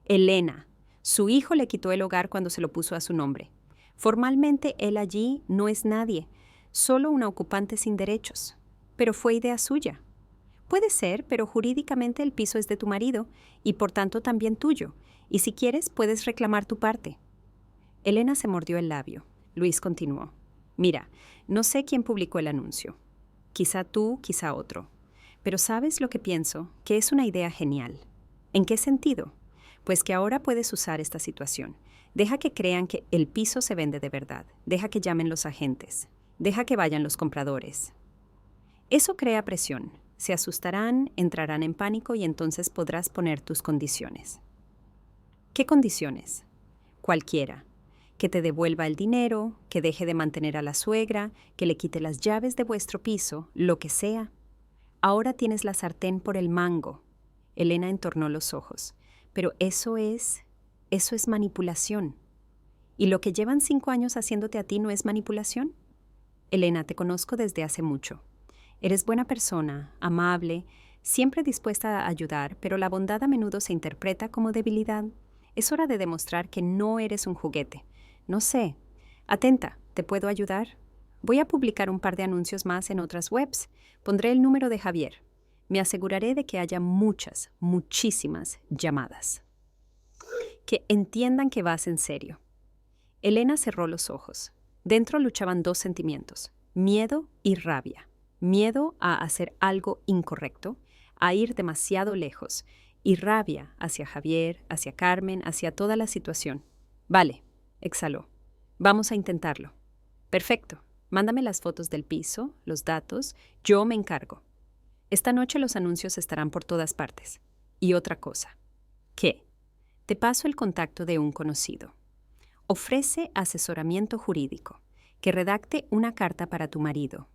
Elena, su hijo le quitó el hogar cuando se lo puso a su nombre. Formalmente él allí no es nadie, solo una ocupante sin derechos. Pero fue idea suya. Puede ser, pero jurídicamente el piso es de tu marido y por tanto también tuyo, y si quieres puedes reclamar tu parte». Elena se mordió el labio. Luis continuó: «Mira, no sé quién publicó el anuncio. Quizá tú, quizá otro. Pero ¿sabes lo que pienso? Que es una idea genial». «¿En qué sentido?» «Pues que ahora puedes usar esta situación. Deja que crean que el piso se vende de verdad. Deja que llamen los agentes. Deja que vayan los compradores. Eso crea presión. Se asustarán, entrarán en pánico y entonces podrás poner tus condiciones». «¿Qué condiciones?» «Cualquiera. Que te devuelva el dinero, que deje de mantener a la suegra, que le quite las llaves de vuestro piso, lo que sea. Ahora tienes la sartén por el mango». Elena entornó los ojos. «Pero eso es manipulación. ¿Y lo que llevan 5 años haciéndote a ti no es manipulación?» «Elena, te conozco desde hace mucho. Eres buena persona, amable, siempre dispuesta a ayudar, pero la bondad a menudo se interpreta como debilidad. Es hora de demostrar que no eres un juguete. No sé. Atenta, ¿te puedo ayudar? Voy a publicar un par de anuncios más en otras webs. Pondré el número de Javier. Me aseguraré de que haya muchas, muchísimas llamadas. Que entiendan que vas en serio». Elena cerró los ojos. Dentro luchaban 2 sentimientos: miedo y rabia. Miedo a hacer algo incorrecto, a ir demasiado lejos, y rabia hacia Javier, hacia Carmen, hacia toda la situación. «Vale», exhaló. «Vamos a intentarlo». «Perfecto. Mándame las fotos del piso, los datos, yo me encargo. Esta noche los anuncios estarán por todas partes. Y otra cosa». «¿Qué?» «Te paso el contacto de un conocido. Ofrece asesoramiento jurídico, que redacte una carta para tu marido,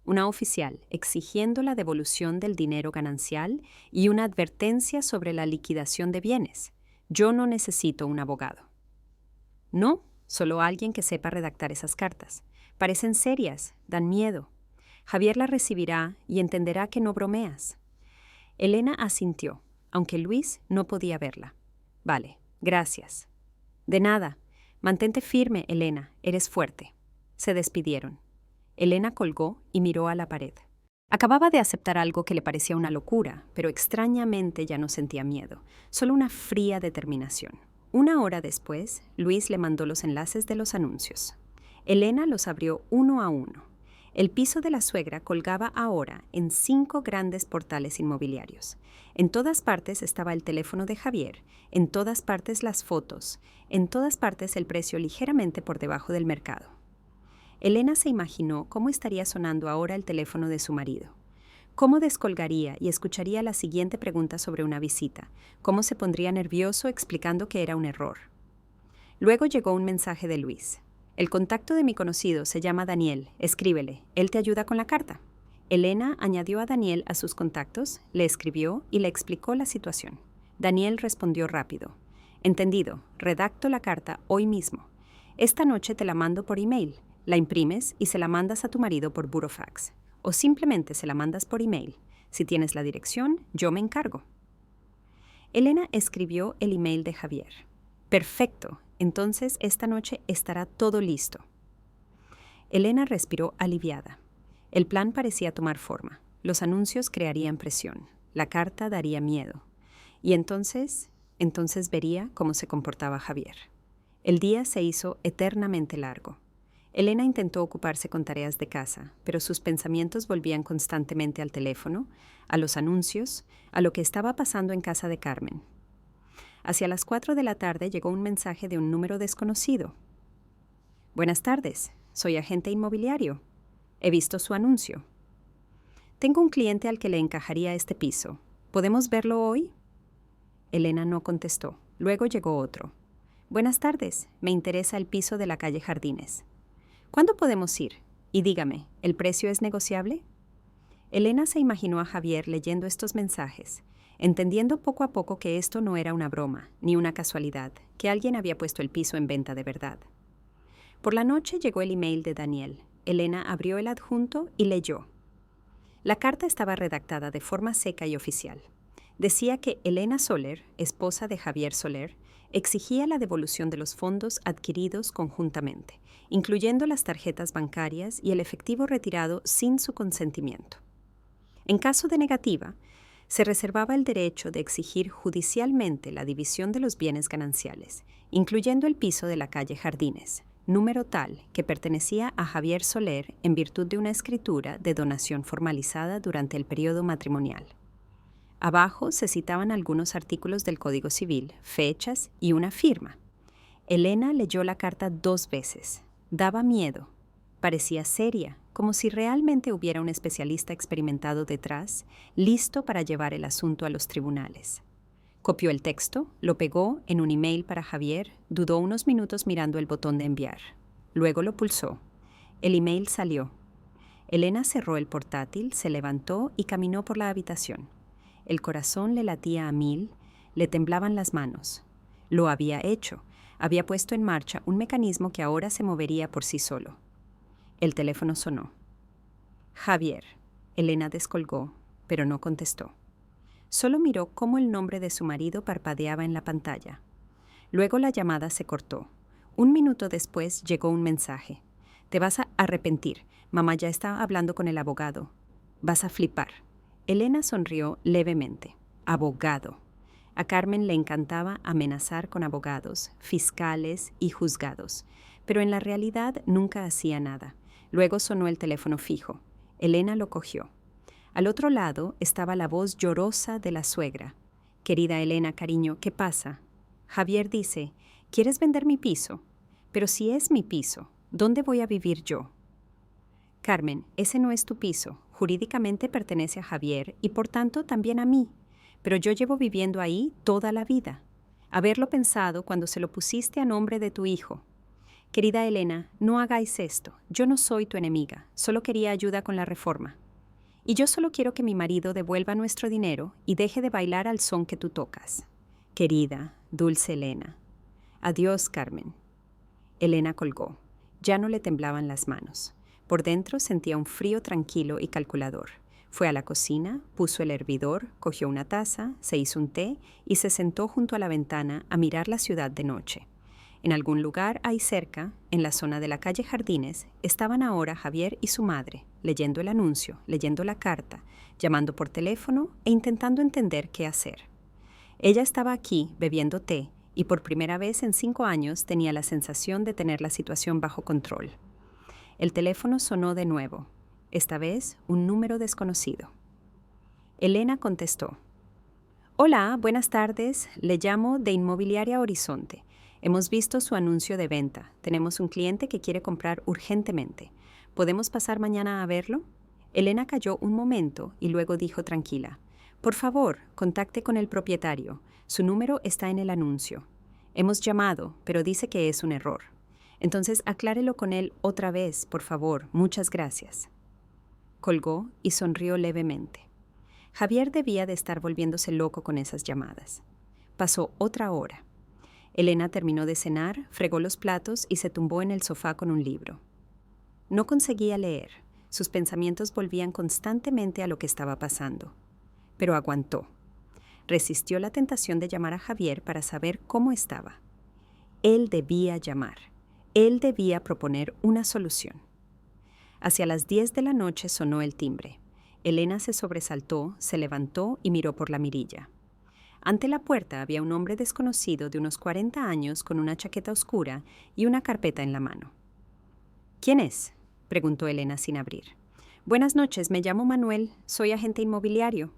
una oficial exigiendo la devolución del dinero ganancial y una advertencia sobre la liquidación de bienes. Yo no necesito un abogado». «No, solo alguien que sepa redactar esas cartas. Parecen serias, dan miedo. Javier la recibirá y entenderá que no bromeas». Elena asintió, aunque Luis no podía verla. «Vale, gracias». «De nada. Mantente firme, Elena, eres fuerte». Se despidieron. Elena colgó y miró a la pared. Acababa de aceptar algo que le parecía una locura, pero extrañamente ya no sentía miedo, solo una fría determinación. 1 hora después, Luis le mandó los enlaces de los anuncios. Elena los abrió uno a uno. El piso de la suegra colgaba ahora en 5 grandes portales inmobiliarios. En todas partes estaba el teléfono de Javier, en todas partes las fotos, en todas partes el precio ligeramente por debajo del mercado. Elena se imaginó cómo estaría sonando ahora el teléfono de su marido. ¿Cómo descolgaría y escucharía la siguiente pregunta sobre una visita? ¿Cómo se pondría nervioso explicando que era un error? Luego llegó un mensaje de Luis. El contacto de mi conocido se llama Daniel. Escríbele. Él te ayuda con la carta. Elena añadió a Daniel a sus contactos, le escribió y le explicó la situación. Daniel respondió rápido. Entendido. Redacto la carta hoy mismo. Esta noche te la mando por email. La imprimes y se la mandas a tu marido por burofax. O simplemente se la mandas por email. Si tienes la dirección, yo me encargo. Elena escribió el email de Javier. Perfecto. Entonces esta noche estará todo listo. Elena respiró aliviada. El plan parecía tomar forma. Los anuncios crearían presión. La carta daría miedo. Y entonces vería cómo se comportaba Javier. El día se hizo eternamente largo. Elena intentó ocuparse con tareas de casa, pero sus pensamientos volvían constantemente al teléfono, a los anuncios, a lo que estaba pasando en casa de Carmen. Hacia las 4 de la tarde llegó un mensaje de un número desconocido. Buenas tardes, soy agente inmobiliario. He visto su anuncio. Tengo un cliente al que le encajaría este piso. ¿Podemos verlo hoy? Elena no contestó. Luego llegó otro. Buenas tardes, me interesa el piso de la calle Jardines. ¿Cuándo podemos ir? Y dígame, ¿el precio es negociable? Elena se imaginó a Javier leyendo estos mensajes, entendiendo poco a poco que esto no era una broma, ni una casualidad, que alguien había puesto el piso en venta de verdad. Por la noche llegó el email de Daniel. Elena abrió el adjunto y leyó. La carta estaba redactada de forma seca y oficial. Decía que Elena Soler, esposa de Javier Soler, exigía la devolución de los fondos adquiridos conjuntamente, incluyendo las tarjetas bancarias y el efectivo retirado sin su consentimiento. En caso de negativa, se reservaba el derecho de exigir judicialmente la división de los bienes gananciales, incluyendo el piso de la calle Jardines, número tal que pertenecía a Javier Soler en virtud de una escritura de donación formalizada durante el periodo matrimonial. Abajo se citaban algunos artículos del Código Civil, fechas y una firma. Elena leyó la carta 2 veces. Daba miedo. Parecía seria, como si realmente hubiera un especialista experimentado detrás, listo para llevar el asunto a los tribunales. Copió el texto, lo pegó en un email para Javier, dudó unos minutos mirando el botón de enviar. Luego lo pulsó. El email salió. Elena cerró el portátil, se levantó y caminó por la habitación. El corazón le latía a 1000, le temblaban las manos. Lo había hecho. Había puesto en marcha un mecanismo que ahora se movería por sí solo. El teléfono sonó. Javier. Elena descolgó, pero no contestó. Solo miró cómo el nombre de su marido parpadeaba en la pantalla. Luego la llamada se cortó. 1 minuto después llegó un mensaje. Te vas a arrepentir. Mamá ya está hablando con el abogado. Vas a flipar. Elena sonrió levemente. Abogado. A Carmen le encantaba amenazar con abogados, fiscales y juzgados, pero en la realidad nunca hacía nada. Luego sonó el teléfono fijo. Elena lo cogió. Al otro lado estaba la voz llorosa de la suegra. Querida Elena, cariño, ¿qué pasa? Javier dice, ¿quieres vender mi piso? Pero si es mi piso, ¿dónde voy a vivir yo? Carmen, ese no es tu piso. Jurídicamente pertenece a Javier y por tanto también a mí. Pero yo llevo viviendo ahí toda la vida. Haberlo pensado cuando se lo pusiste a nombre de tu hijo. Querida Elena, no hagáis esto. Yo no soy tu enemiga. Solo quería ayuda con la reforma. Y yo solo quiero que mi marido devuelva nuestro dinero y deje de bailar al son que tú tocas. Querida, dulce Elena. Adiós, Carmen. Elena colgó. Ya no le temblaban las manos. Por dentro sentía un frío tranquilo y calculador. Fue a la cocina, puso el hervidor, cogió una taza, se hizo un té y se sentó junto a la ventana a mirar la ciudad de noche. En algún lugar ahí cerca, en la zona de la calle Jardines, estaban ahora Javier y su madre, leyendo el anuncio, leyendo la carta, llamando por teléfono e intentando entender qué hacer. Ella estaba aquí bebiendo té y por primera vez en 5 años tenía la sensación de tener la situación bajo control. El teléfono sonó de nuevo, esta vez un número desconocido. Elena contestó. Hola, buenas tardes, le llamo de Inmobiliaria Horizonte. Hemos visto su anuncio de venta. Tenemos un cliente que quiere comprar urgentemente. ¿Podemos pasar mañana a verlo? Elena calló un momento y luego dijo tranquila: «Por favor, contacte con el propietario. Su número está en el anuncio. Hemos llamado, pero dice que es un error. Entonces aclárelo con él otra vez, por favor. Muchas gracias». Colgó y sonrió levemente. Javier debía de estar volviéndose loco con esas llamadas. Pasó otra hora. Elena terminó de cenar, fregó los platos y se tumbó en el sofá con un libro. No conseguía leer. Sus pensamientos volvían constantemente a lo que estaba pasando. Pero aguantó. Resistió la tentación de llamar a Javier para saber cómo estaba. Él debía llamar. Él debía proponer una solución. Hacia las 10 de la noche sonó el timbre. Elena se sobresaltó, se levantó y miró por la mirilla. Ante la puerta había un hombre desconocido de unos 40 años con una chaqueta oscura y una carpeta en la mano. «¿Quién es?», preguntó Elena sin abrir. «Buenas noches, me llamo Manuel, soy agente inmobiliario.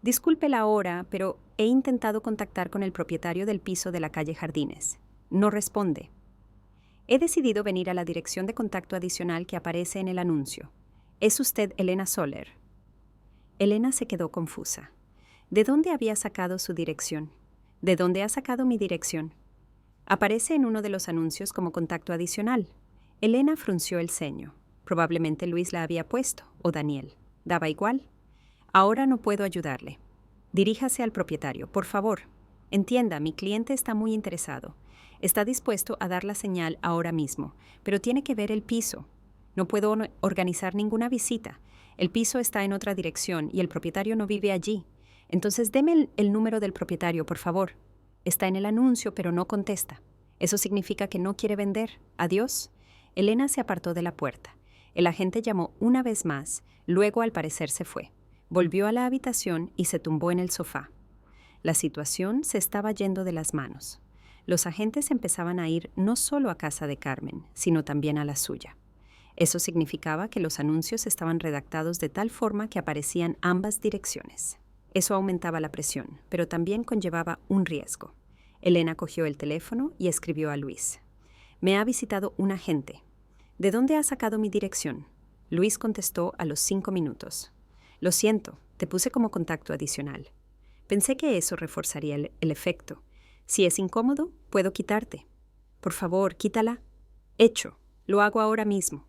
Disculpe la hora, pero he intentado contactar con el propietario del piso de la calle Jardines. No responde. He decidido venir a la dirección de contacto adicional que aparece en el anuncio. ¿Es usted Elena Soler?». Elena se quedó confusa. ¿De dónde había sacado su dirección? ¿De dónde ha sacado mi dirección? Aparece en uno de los anuncios como contacto adicional. Elena frunció el ceño. Probablemente Luis la había puesto, o Daniel. Daba igual. Ahora no puedo ayudarle. Diríjase al propietario, por favor. Entienda, mi cliente está muy interesado. Está dispuesto a dar la señal ahora mismo, pero tiene que ver el piso. No puedo organizar ninguna visita. El piso está en otra dirección y el propietario no vive allí. Entonces deme el número del propietario, por favor. Está en el anuncio, pero no contesta. Eso significa que no quiere vender. Adiós. Elena se apartó de la puerta. El agente llamó una vez más, luego al parecer se fue. Volvió a la habitación y se tumbó en el sofá. La situación se estaba yendo de las manos. Los agentes empezaban a ir no solo a casa de Carmen, sino también a la suya. Eso significaba que los anuncios estaban redactados de tal forma que aparecían ambas direcciones. Eso aumentaba la presión, pero también conllevaba un riesgo. Elena cogió el teléfono y escribió a Luis. «Me ha visitado un agente. ¿De dónde ha sacado mi dirección?». Luis contestó a los 5 minutos. «Lo siento, te puse como contacto adicional. Pensé que eso reforzaría el efecto. Si es incómodo, puedo quitarte. Por favor, quítala». «Hecho, lo hago ahora mismo».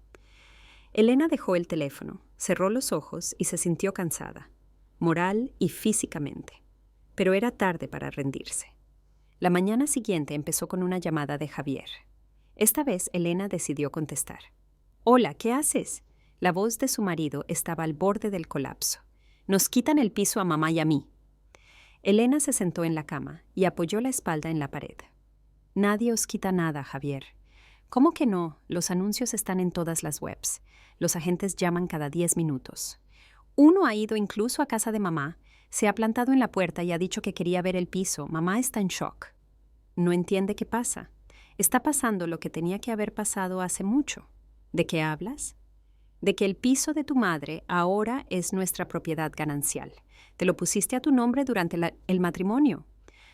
Elena dejó el teléfono, cerró los ojos y se sintió cansada, moral y físicamente. Pero era tarde para rendirse. La mañana siguiente empezó con una llamada de Javier. Esta vez Elena decidió contestar. «Hola, ¿qué haces?». La voz de su marido estaba al borde del colapso. «Nos quitan el piso a mamá y a mí». Elena se sentó en la cama y apoyó la espalda en la pared. «Nadie os quita nada, Javier». «¿Cómo que no? Los anuncios están en todas las webs. Los agentes llaman cada 10 minutos. Uno ha ido incluso a casa de mamá, se ha plantado en la puerta y ha dicho que quería ver el piso. Mamá está en shock. No entiende qué pasa. Está pasando lo que tenía que haber pasado hace mucho». «¿De qué hablas?». «De que el piso de tu madre ahora es nuestra propiedad ganancial. Te lo pusiste a tu nombre durante el matrimonio.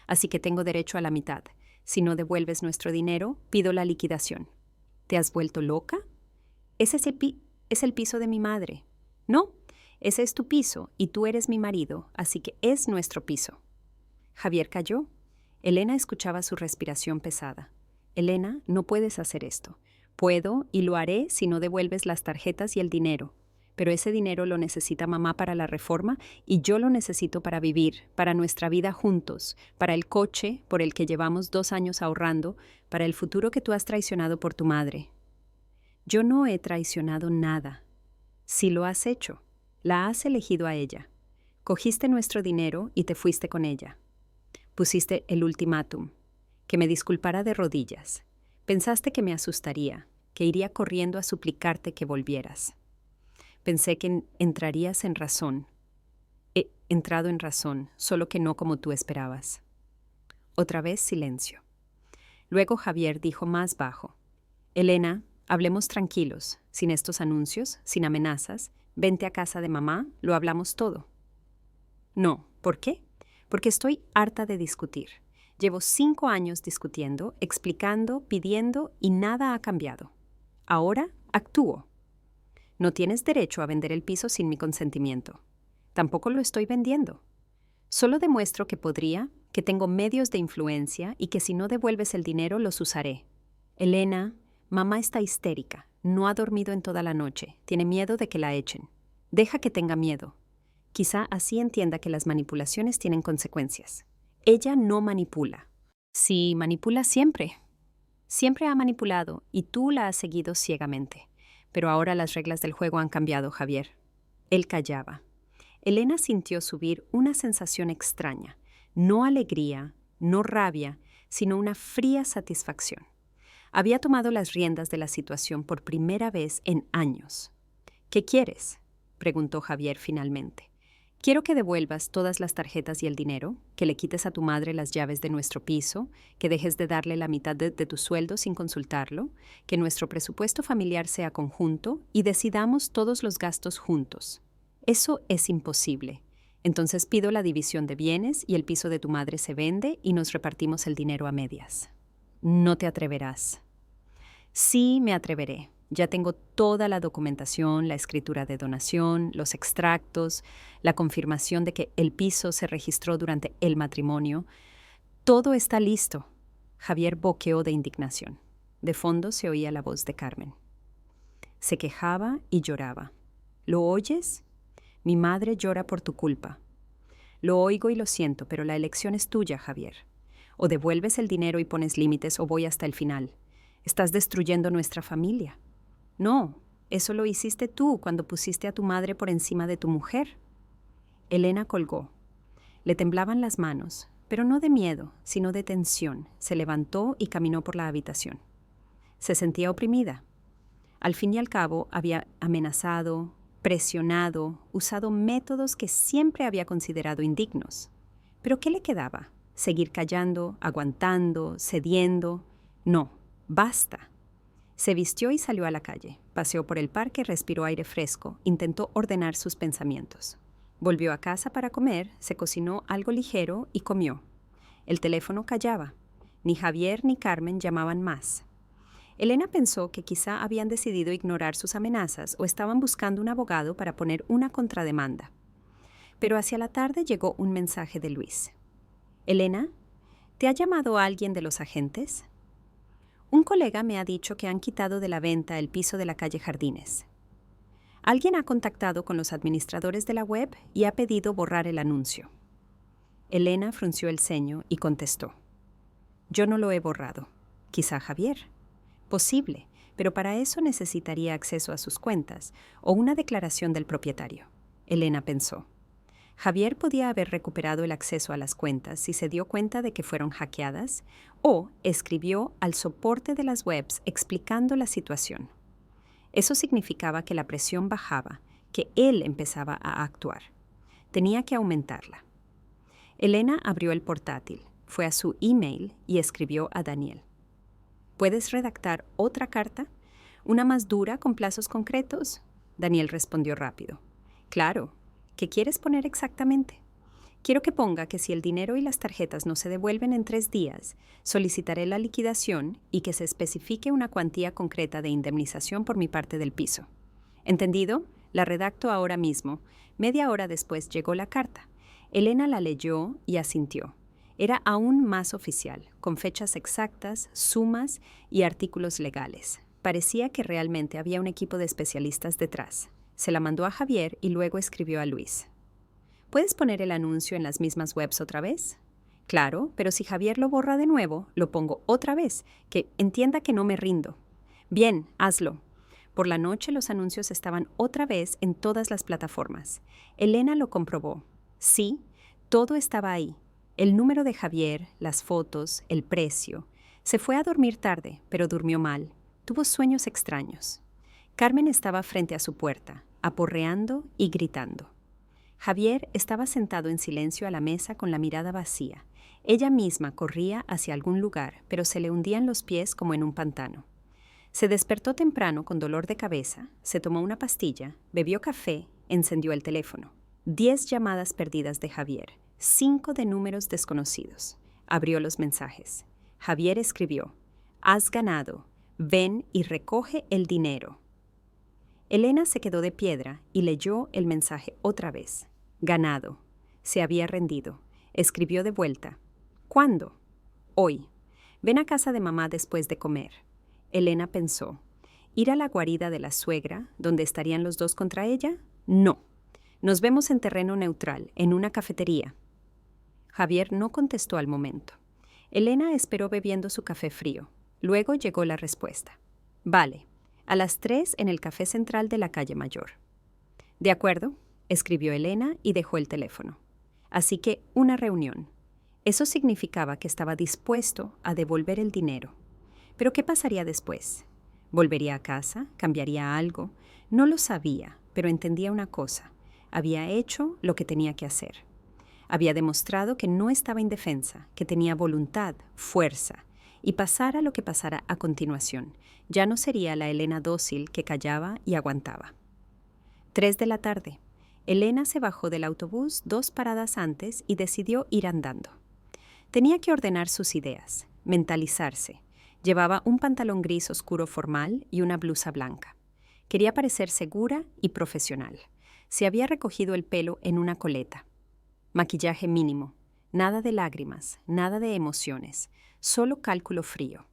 Así que tengo derecho a la mitad. Si no devuelves nuestro dinero, pido la liquidación». «¿Te has vuelto loca?». «Ese es el piso de mi madre». «No, ese es tu piso y tú eres mi marido, así que es nuestro piso». Javier calló. Elena escuchaba su respiración pesada. «Elena, no puedes hacer esto. Puedo y lo haré si no devuelves las tarjetas y el dinero. Pero ese dinero lo necesita mamá para la reforma y yo lo necesito para vivir, para nuestra vida juntos, para el coche por el que llevamos 2 años ahorrando, para el futuro que tú has traicionado por tu madre». «Yo no he traicionado nada». «Sí lo has hecho. La has elegido a ella. Cogiste nuestro dinero y te fuiste con ella. Pusiste el ultimátum, que me disculpara de rodillas. Pensaste que me asustaría, que iría corriendo a suplicarte que volvieras. Pensé que entrarías en razón. He entrado en razón, solo que no como tú esperabas». Otra vez silencio. Luego Javier dijo más bajo. «Elena, hablemos tranquilos, sin estos anuncios, sin amenazas. Vente a casa de mamá, lo hablamos todo». «No, ¿por qué?». «Porque estoy harta de discutir. Llevo 5 años discutiendo, explicando, pidiendo y nada ha cambiado. Ahora actúo». No tienes derecho a vender el piso sin mi consentimiento. Tampoco lo estoy vendiendo. Solo demuestro que podría, que tengo medios de influencia y que si no devuelves el dinero los usaré. Elena, mamá está histérica. No ha dormido en toda la noche. Tiene miedo de que la echen. Deja que tenga miedo. Quizá así entienda que las manipulaciones tienen consecuencias. Ella no manipula. Sí, manipula siempre. Siempre ha manipulado y tú la has seguido ciegamente. Pero ahora las reglas del juego han cambiado, Javier. Él callaba. Elena sintió subir una sensación extraña. No alegría, no rabia, sino una fría satisfacción. Había tomado las riendas de la situación por primera vez en años. ¿Qué quieres?, preguntó Javier finalmente. Quiero que devuelvas todas las tarjetas y el dinero, que le quites a tu madre las llaves de nuestro piso, que dejes de darle la mitad de tu sueldo sin consultarlo, que nuestro presupuesto familiar sea conjunto y decidamos todos los gastos juntos. Eso es imposible. Entonces pido la división de bienes y el piso de tu madre se vende y nos repartimos el dinero a medias. No te atreverás. Sí, me atreveré. Ya tengo toda la documentación, la escritura de donación, los extractos, la confirmación de que el piso se registró durante el matrimonio. Todo está listo. Javier boqueó de indignación. De fondo se oía la voz de Carmen. Se quejaba y lloraba. ¿Lo oyes? Mi madre llora por tu culpa. Lo oigo y lo siento, pero la elección es tuya, Javier. O devuelves el dinero y pones límites o voy hasta el final. Estás destruyendo nuestra familia. No, eso lo hiciste tú cuando pusiste a tu madre por encima de tu mujer. Elena colgó. Le temblaban las manos, pero no de miedo, sino de tensión. Se levantó y caminó por la habitación. Se sentía oprimida. Al fin y al cabo, había amenazado, presionado, usado métodos que siempre había considerado indignos. ¿Pero qué le quedaba? ¿Seguir callando, aguantando, cediendo? No, basta. Se vistió y salió a la calle. Paseó por el parque, respiró aire fresco, intentó ordenar sus pensamientos. Volvió a casa para comer, se cocinó algo ligero y comió. El teléfono callaba. Ni Javier ni Carmen llamaban más. Elena pensó que quizá habían decidido ignorar sus amenazas o estaban buscando un abogado para poner una contrademanda. Pero hacia la tarde llegó un mensaje de Luis. «Elena, ¿te ha llamado alguien de los agentes?» Un colega me ha dicho que han quitado de la venta el piso de la calle Jardines. Alguien ha contactado con los administradores de la web y ha pedido borrar el anuncio. Elena frunció el ceño y contestó. Yo no lo he borrado. Quizá Javier. Posible, pero para eso necesitaría acceso a sus cuentas o una declaración del propietario. Elena pensó. Javier podía haber recuperado el acceso a las cuentas si se dio cuenta de que fueron hackeadas o escribió al soporte de las webs explicando la situación. Eso significaba que la presión bajaba, que él empezaba a actuar. Tenía que aumentarla. Elena abrió el portátil, fue a su email y escribió a Daniel. ¿Puedes redactar otra carta? ¿Una más dura con plazos concretos? Daniel respondió rápido. Claro. ¿Qué quieres poner exactamente? Quiero que ponga que si el dinero y las tarjetas no se devuelven en 3 días, solicitaré la liquidación y que se especifique una cuantía concreta de indemnización por mi parte del piso. ¿Entendido? La redacto ahora mismo. Media hora después llegó la carta. Elena la leyó y asintió. Era aún más oficial, con fechas exactas, sumas y artículos legales. Parecía que realmente había un equipo de especialistas detrás. Se la mandó a Javier y luego escribió a Luis. ¿Puedes poner el anuncio en las mismas webs otra vez? Claro, pero si Javier lo borra de nuevo, lo pongo otra vez, que entienda que no me rindo. Bien, hazlo. Por la noche los anuncios estaban otra vez en todas las plataformas. Elena lo comprobó. Sí, todo estaba ahí. El número de Javier, las fotos, el precio. Se fue a dormir tarde, pero durmió mal. Tuvo sueños extraños. Carmen estaba frente a su puerta, aporreando y gritando. Javier estaba sentado en silencio a la mesa con la mirada vacía. Ella misma corría hacia algún lugar, pero se le hundían los pies como en un pantano. Se despertó temprano con dolor de cabeza, se tomó una pastilla, bebió café, encendió el teléfono. 10 llamadas perdidas de Javier, 5 de números desconocidos. Abrió los mensajes. Javier escribió: «Has ganado. Ven y recoge el dinero». Elena se quedó de piedra y leyó el mensaje otra vez. Ganado. Se había rendido. Escribió de vuelta. ¿Cuándo? Hoy. Ven a casa de mamá después de comer. Elena pensó. ¿Ir a la guarida de la suegra, donde estarían los dos contra ella? No. Nos vemos en terreno neutral, en una cafetería. Javier no contestó al momento. Elena esperó bebiendo su café frío. Luego llegó la respuesta. Vale, a las 3 en el café central de la calle Mayor. De acuerdo, escribió Elena y dejó el teléfono. Así que una reunión. Eso significaba que estaba dispuesto a devolver el dinero. Pero ¿qué pasaría después? ¿Volvería a casa? ¿Cambiaría algo? No lo sabía, pero entendía una cosa. Había hecho lo que tenía que hacer. Había demostrado que no estaba indefensa, que tenía voluntad, fuerza, y pasara lo que pasara a continuación, ya no sería la Elena dócil que callaba y aguantaba. 3 de la tarde. Elena se bajó del autobús 2 paradas antes y decidió ir andando. Tenía que ordenar sus ideas, mentalizarse. Llevaba un pantalón gris oscuro formal y una blusa blanca. Quería parecer segura y profesional. Se había recogido el pelo en una coleta. Maquillaje mínimo, nada de lágrimas, nada de emociones, solo cálculo frío.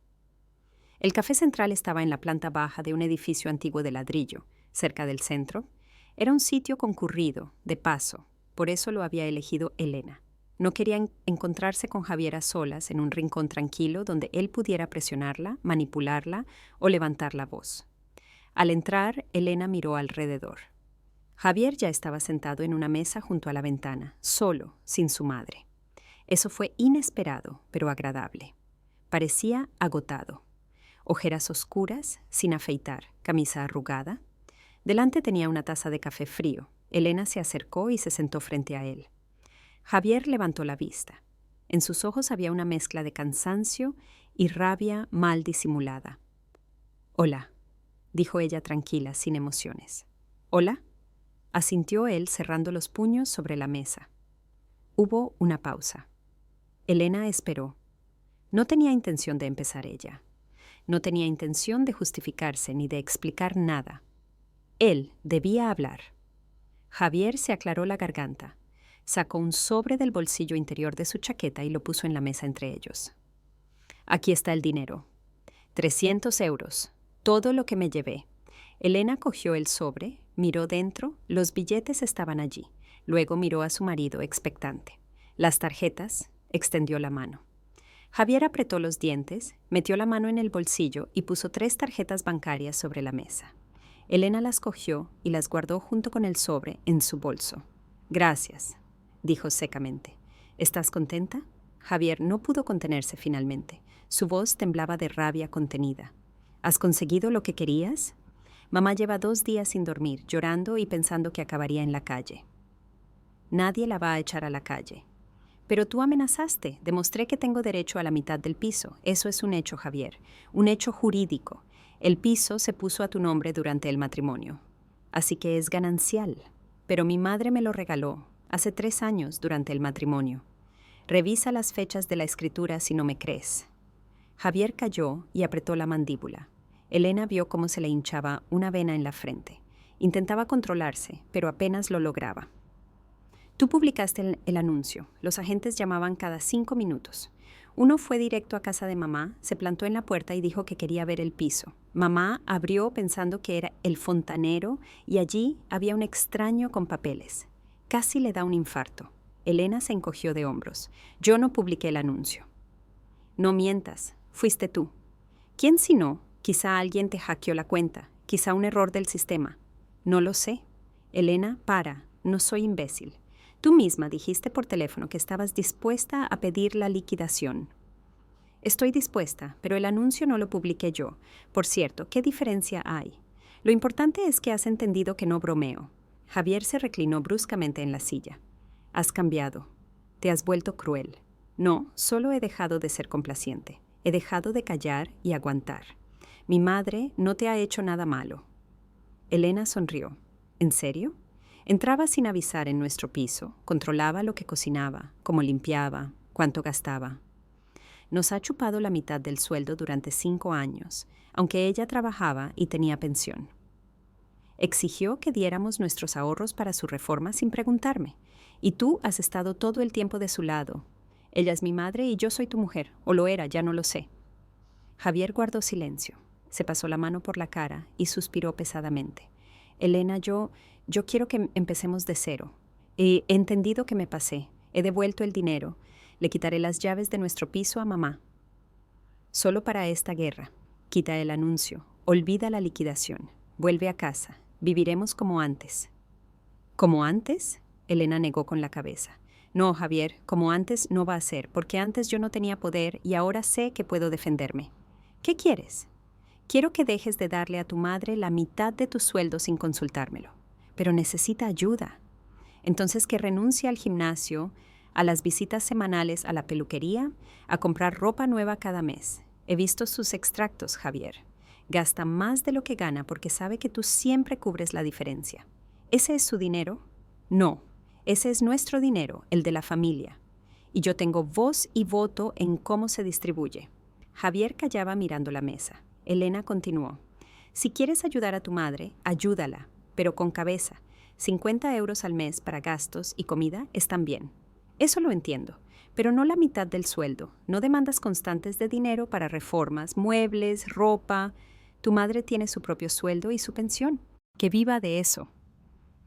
El café central estaba en la planta baja de un edificio antiguo de ladrillo, cerca del centro. Era un sitio concurrido, de paso, por eso lo había elegido Elena. No quería encontrarse con Javier a solas en un rincón tranquilo donde él pudiera presionarla, manipularla o levantar la voz. Al entrar, Elena miró alrededor. Javier ya estaba sentado en una mesa junto a la ventana, solo, sin su madre. Eso fue inesperado, pero agradable. Parecía agotado. Ojeras oscuras, sin afeitar, camisa arrugada. Delante tenía una taza de café frío. Elena se acercó y se sentó frente a él. Javier levantó la vista. En sus ojos había una mezcla de cansancio y rabia mal disimulada. «Hola», dijo ella tranquila, sin emociones. «¿Hola?», asintió él cerrando los puños sobre la mesa. Hubo una pausa. Elena esperó. No tenía intención de empezar ella. No tenía intención de justificarse ni de explicar nada. Él debía hablar. Javier se aclaró la garganta. Sacó un sobre del bolsillo interior de su chaqueta y lo puso en la mesa entre ellos. «Aquí está el dinero. 300 euros. Todo lo que me llevé». Elena cogió el sobre, miró dentro, los billetes estaban allí. Luego miró a su marido expectante. «Las tarjetas», extendió la mano. Javier apretó los dientes, metió la mano en el bolsillo y puso 3 tarjetas bancarias sobre la mesa. Elena las cogió y las guardó junto con el sobre en su bolso. «Gracias», dijo secamente. «¿Estás contenta?». Javier no pudo contenerse finalmente. Su voz temblaba de rabia contenida. «¿Has conseguido lo que querías?». «Mamá lleva 2 días sin dormir, llorando y pensando que acabaría en la calle». «Nadie la va a echar a la calle». «Pero tú amenazaste. Demostré que tengo derecho a la mitad del piso. Eso es un hecho, Javier. Un hecho jurídico. El piso se puso a tu nombre durante el matrimonio. Así que es ganancial. Pero mi madre me lo regaló hace 3 años durante el matrimonio. Revisa las fechas de la escritura si no me crees». Javier calló y apretó la mandíbula. Elena vio cómo se le hinchaba una vena en la frente. Intentaba controlarse, pero apenas lo lograba. «Tú publicaste el anuncio. Los agentes llamaban cada 5 minutos. Uno fue directo a casa de mamá, se plantó en la puerta y dijo que quería ver el piso. Mamá abrió pensando que era el fontanero y allí había un extraño con papeles. Casi le da un infarto». Elena se encogió de hombros. «Yo no publiqué el anuncio». «No mientas. Fuiste tú». «¿Quién si no? Quizá alguien te hackeó la cuenta. Quizá un error del sistema». «No lo sé». «Elena, para. No soy imbécil. Tú misma dijiste por teléfono que estabas dispuesta a pedir la liquidación». «Estoy dispuesta, pero el anuncio no lo publiqué yo. Por cierto, ¿qué diferencia hay? Lo importante es que has entendido que no bromeo». Javier se reclinó bruscamente en la silla. «Has cambiado. Te has vuelto cruel». «No, solo he dejado de ser complaciente. He dejado de callar y aguantar. Mi madre no te ha hecho nada malo». Elena sonrió. «¿En serio?». Entraba sin avisar en nuestro piso, controlaba lo que cocinaba, cómo limpiaba, cuánto gastaba. Nos ha chupado la mitad del sueldo durante 5 años, aunque ella trabajaba y tenía pensión. Exigió que diéramos nuestros ahorros para su reforma sin preguntarme. Y tú has estado todo el tiempo de su lado. Ella es mi madre y yo soy tu mujer. O lo era, ya no lo sé. Javier guardó silencio. Se pasó la mano por la cara y suspiró pesadamente. Elena, yo quiero que empecemos de cero. He entendido que me pasé. He devuelto el dinero. Le quitaré las llaves de nuestro piso a mamá. Solo para esta guerra. Quita el anuncio. Olvida la liquidación. Vuelve a casa. Viviremos como antes. ¿Como antes? Elena negó con la cabeza. No, Javier, como antes no va a ser, porque antes yo no tenía poder y ahora sé que puedo defenderme. ¿Qué quieres? Quiero que dejes de darle a tu madre la mitad de tu sueldo sin consultármelo. Pero necesita ayuda. Entonces que renuncie al gimnasio, a las visitas semanales a la peluquería, a comprar ropa nueva cada mes. He visto sus extractos, Javier. Gasta más de lo que gana porque sabe que tú siempre cubres la diferencia. ¿Ese es su dinero? No, ese es nuestro dinero, el de la familia. Y yo tengo voz y voto en cómo se distribuye. Javier callaba mirando la mesa. Elena continuó. Si quieres ayudar a tu madre, ayúdala, pero con cabeza. 50 euros al mes para gastos y comida están bien. Eso lo entiendo, pero no la mitad del sueldo. No demandas constantes de dinero para reformas, muebles, ropa. Tu madre tiene su propio sueldo y su pensión. Que viva de eso.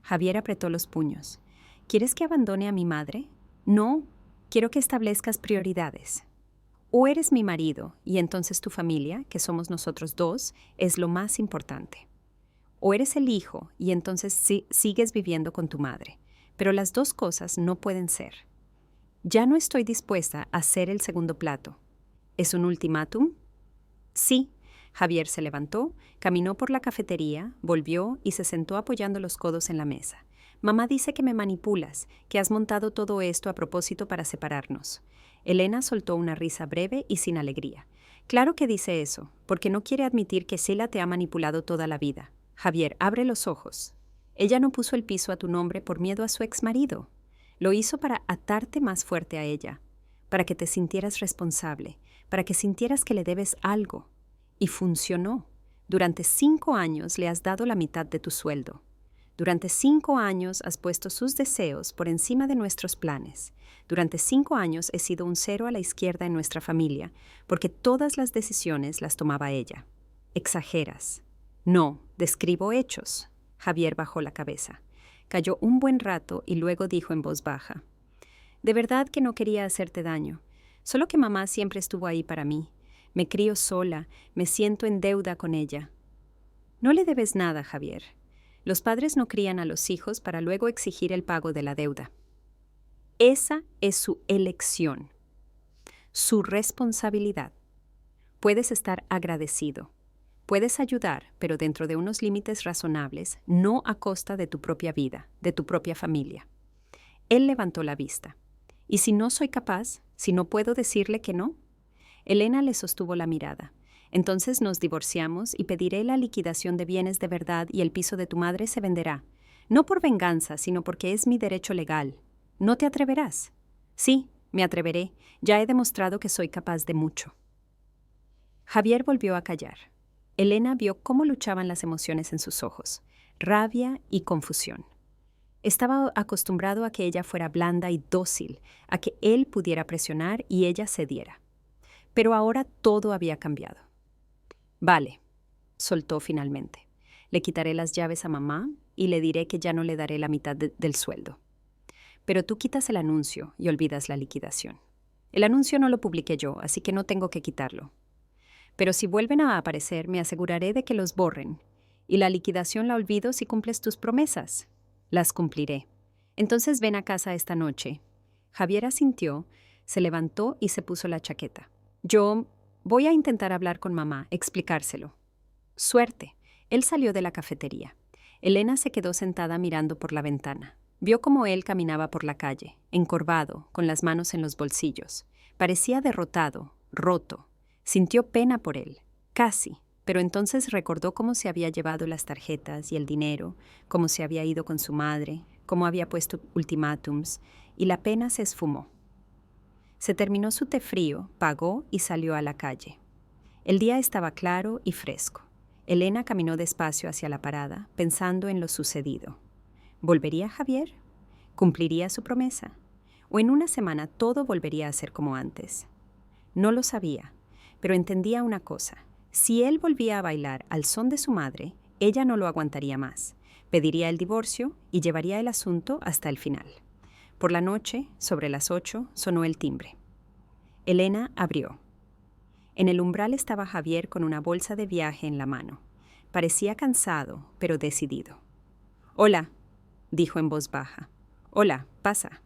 Javier apretó los puños. ¿Quieres que abandone a mi madre? No, quiero que establezcas prioridades. O eres mi marido y entonces tu familia, que somos nosotros dos, es lo más importante. O eres el hijo y entonces sigues viviendo con tu madre. Pero las dos cosas no pueden ser. Ya no estoy dispuesta a hacer el segundo plato. ¿Es un ultimátum? Sí. Javier se levantó, caminó por la cafetería, volvió y se sentó apoyando los codos en la mesa. Mamá dice que me manipulas, que has montado todo esto a propósito para separarnos. Elena soltó una risa breve y sin alegría. Claro que dice eso, porque no quiere admitir que Sila te ha manipulado toda la vida. Javier, abre los ojos. Ella no puso el piso a tu nombre por miedo a su exmarido. Lo hizo para atarte más fuerte a ella, para que te sintieras responsable, para que sintieras que le debes algo. Y funcionó. Durante 5 años le has dado la mitad de tu sueldo. Durante 5 años has puesto sus deseos por encima de nuestros planes. Durante 5 años he sido un cero a la izquierda en nuestra familia, porque todas las decisiones las tomaba ella. Exageras. No, describo hechos. Javier bajó la cabeza. Calló un buen rato y luego dijo en voz baja. De verdad que no quería hacerte daño. Solo que mamá siempre estuvo ahí para mí. Me crío sola, me siento en deuda con ella. No le debes nada, Javier. Los padres no crían a los hijos para luego exigir el pago de la deuda. Esa es su elección, su responsabilidad. Puedes estar agradecido. Puedes ayudar, pero dentro de unos límites razonables, no a costa de tu propia vida, de tu propia familia. Él levantó la vista. ¿Y si no soy capaz? ¿Si no puedo decirle que no? Elena le sostuvo la mirada. Entonces nos divorciamos y pediré la liquidación de bienes de verdad y el piso de tu madre se venderá. No por venganza, sino porque es mi derecho legal. ¿No te atreverás? Sí, me atreveré. Ya he demostrado que soy capaz de mucho. Javier volvió a callar. Elena vio cómo luchaban las emociones en sus ojos, rabia y confusión. Estaba acostumbrado a que ella fuera blanda y dócil, a que él pudiera presionar y ella cediera. Pero ahora todo había cambiado. Vale, soltó finalmente. Le quitaré las llaves a mamá y le diré que ya no le daré la mitad del sueldo. Pero tú quitas el anuncio y olvidas la liquidación. El anuncio no lo publiqué yo, así que no tengo que quitarlo. Pero si vuelven a aparecer, me aseguraré de que los borren. Y la liquidación la olvido si cumples tus promesas. Las cumpliré. Entonces ven a casa esta noche. Javier asintió, se levantó y se puso la chaqueta. Yo voy a intentar hablar con mamá, explicárselo. Suerte. Él salió de la cafetería. Elena se quedó sentada mirando por la ventana. Vio cómo él caminaba por la calle, encorvado, con las manos en los bolsillos. Parecía derrotado, roto. Sintió pena por él, casi, pero entonces recordó cómo se había llevado las tarjetas y el dinero, cómo se había ido con su madre, cómo había puesto ultimátums, y la pena se esfumó. Se terminó su té frío, pagó y salió a la calle. El día estaba claro y fresco. Elena caminó despacio hacia la parada, pensando en lo sucedido. ¿Volvería Javier? ¿Cumpliría su promesa? ¿O en una semana todo volvería a ser como antes? No lo sabía, pero entendía una cosa. Si él volvía a bailar al son de su madre, ella no lo aguantaría más. Pediría el divorcio y llevaría el asunto hasta el final. Por la noche, sobre las 8, sonó el timbre. Elena abrió. En el umbral estaba Javier con una bolsa de viaje en la mano. Parecía cansado, pero decidido. «Hola», dijo en voz baja. «Hola, pasa».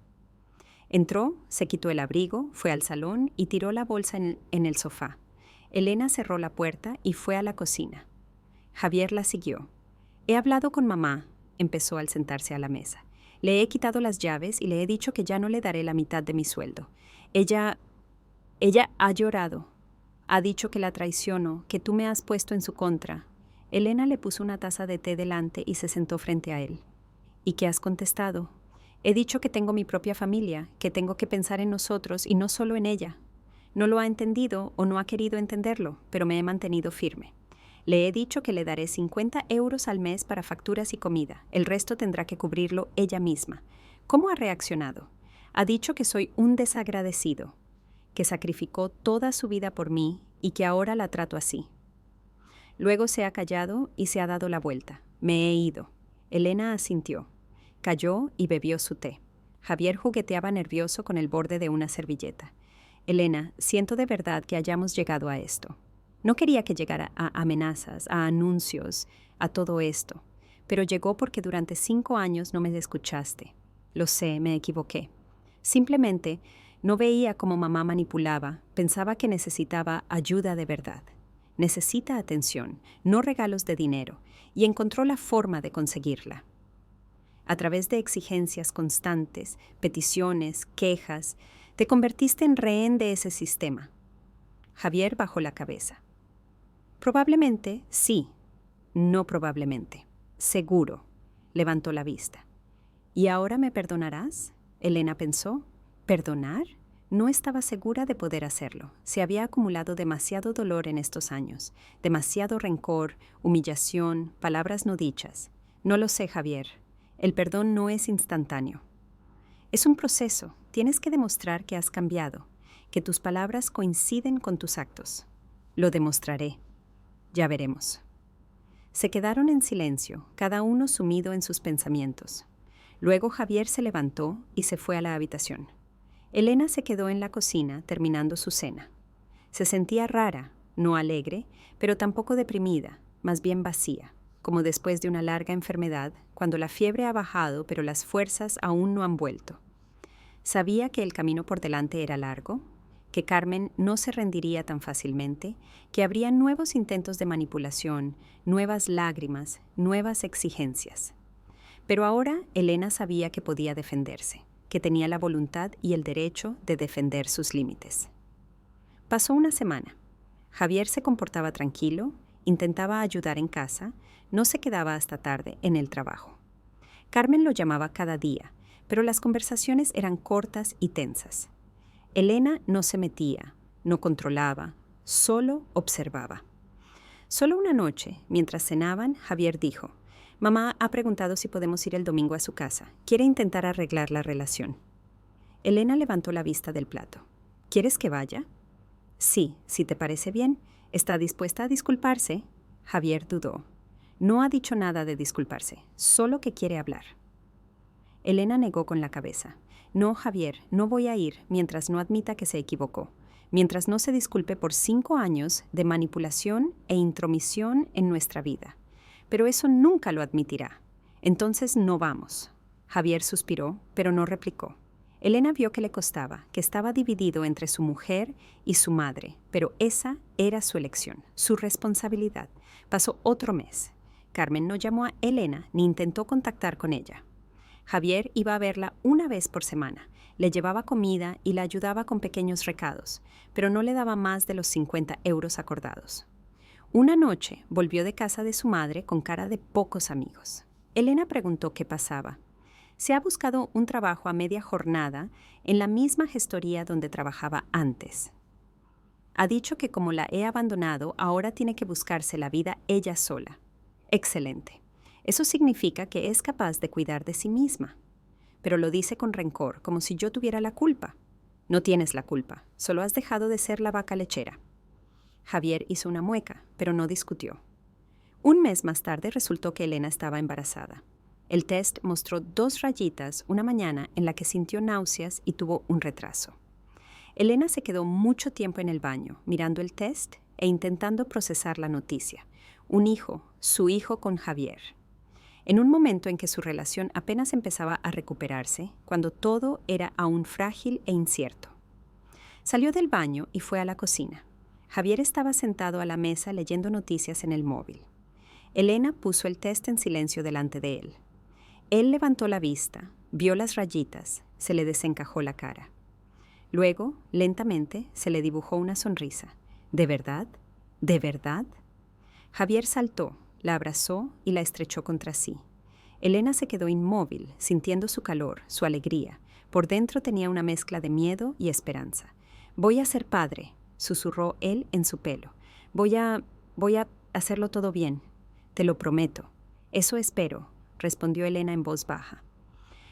Entró, se quitó el abrigo, fue al salón y tiró la bolsa en el sofá. Elena cerró la puerta y fue a la cocina. Javier la siguió. «He hablado con mamá», empezó al sentarse a la mesa. «Le he quitado las llaves y le he dicho que ya no le daré la mitad de mi sueldo. Ella ha llorado. Ha dicho que la traiciono, que tú me has puesto en su contra». Elena le puso una taza de té delante y se sentó frente a él. «¿Y qué has contestado?» «He dicho que tengo mi propia familia, que tengo que pensar en nosotros y no solo en ella». No lo ha entendido o no ha querido entenderlo, pero me he mantenido firme. Le he dicho que le daré 50 euros al mes para facturas y comida. El resto tendrá que cubrirlo ella misma. ¿Cómo ha reaccionado? Ha dicho que soy un desagradecido, que sacrificó toda su vida por mí y que ahora la trato así. Luego se ha callado y se ha dado la vuelta. Me he ido. Elena asintió. Calló y bebió su té. Javier jugueteaba nervioso con el borde de una servilleta. «Elena, siento de verdad que hayamos llegado a esto. No quería que llegara a amenazas, a anuncios, a todo esto. Pero llegó porque durante 5 años no me escuchaste. Lo sé, me equivoqué. Simplemente no veía cómo mamá manipulaba, pensaba que necesitaba ayuda de verdad. Necesita atención, no regalos de dinero, y encontró la forma de conseguirla. A través de exigencias constantes, peticiones, quejas, te convertiste en rehén de ese sistema». Javier bajó la cabeza. «Probablemente, sí. No probablemente. Seguro». Levantó la vista. «¿Y ahora me perdonarás?», Elena pensó. ¿Perdonar? No estaba segura de poder hacerlo. Se había acumulado demasiado dolor en estos años, demasiado rencor, humillación, palabras no dichas. «No lo sé, Javier. El perdón no es instantáneo. Es un proceso. Tienes que demostrar que has cambiado, que tus palabras coinciden con tus actos». «Lo demostraré. Ya veremos». Se quedaron en silencio, cada uno sumido en sus pensamientos. Luego Javier se levantó y se fue a la habitación. Elena se quedó en la cocina terminando su cena. Se sentía rara, no alegre, pero tampoco deprimida, más bien vacía, como después de una larga enfermedad, cuando la fiebre ha bajado pero las fuerzas aún no han vuelto. Sabía que el camino por delante era largo, que Carmen no se rendiría tan fácilmente, que habría nuevos intentos de manipulación, nuevas lágrimas, nuevas exigencias. Pero ahora Elena sabía que podía defenderse, que tenía la voluntad y el derecho de defender sus límites. Pasó una semana. Javier se comportaba tranquilo, intentaba ayudar en casa, no se quedaba hasta tarde en el trabajo. Carmen lo llamaba cada día, pero las conversaciones eran cortas y tensas. Elena no se metía, no controlaba, solo observaba. Solo una noche, mientras cenaban, Javier dijo: «Mamá ha preguntado si podemos ir el domingo a su casa. Quiere intentar arreglar la relación». Elena levantó la vista del plato. «¿Quieres que vaya?» «Sí, si te parece bien. ¿Está dispuesta a disculparse?» Javier dudó. No ha dicho nada de disculparse, solo que quiere hablar. Elena negó con la cabeza. «No, Javier, no voy a ir mientras no admita que se equivocó, mientras no se disculpe por 5 años de manipulación e intromisión en nuestra vida. Pero eso nunca lo admitirá. Entonces no vamos». Javier suspiró, pero no replicó. Elena vio que le costaba, que estaba dividido entre su mujer y su madre, pero esa era su elección, su responsabilidad. Pasó otro mes. Carmen no llamó a Elena ni intentó contactar con ella. Javier iba a verla una vez por semana, le llevaba comida y la ayudaba con pequeños recados, pero no le daba más de los 50 euros acordados. Una noche volvió de casa de su madre con cara de pocos amigos. Elena preguntó qué pasaba. Se ha buscado un trabajo a media jornada en la misma gestoría donde trabajaba antes. Ha dicho que como la he abandonado, ahora tiene que buscarse la vida ella sola. Excelente. Eso significa que es capaz de cuidar de sí misma. Pero lo dice con rencor, como si yo tuviera la culpa. No tienes la culpa, solo has dejado de ser la vaca lechera. Javier hizo una mueca, pero no discutió. Un mes más tarde resultó que Elena estaba embarazada. El test mostró 2 rayitas una mañana en la que sintió náuseas y tuvo un retraso. Elena se quedó mucho tiempo en el baño, mirando el test e intentando procesar la noticia. Un hijo, su hijo con Javier. En un momento en que su relación apenas empezaba a recuperarse, cuando todo era aún frágil e incierto. Salió del baño y fue a la cocina. Javier estaba sentado a la mesa leyendo noticias en el móvil. Elena puso el test en silencio delante de él. Él levantó la vista, vio las rayitas, se le desencajó la cara. Luego, lentamente, se le dibujó una sonrisa. ¿De verdad? ¿De verdad? Javier saltó, la abrazó y la estrechó contra sí. Elena se quedó inmóvil, sintiendo su calor, su alegría. Por dentro tenía una mezcla de miedo y esperanza. «Voy a ser padre», susurró él en su pelo. Voy a hacerlo todo bien. Te lo prometo. Eso espero», respondió Elena en voz baja.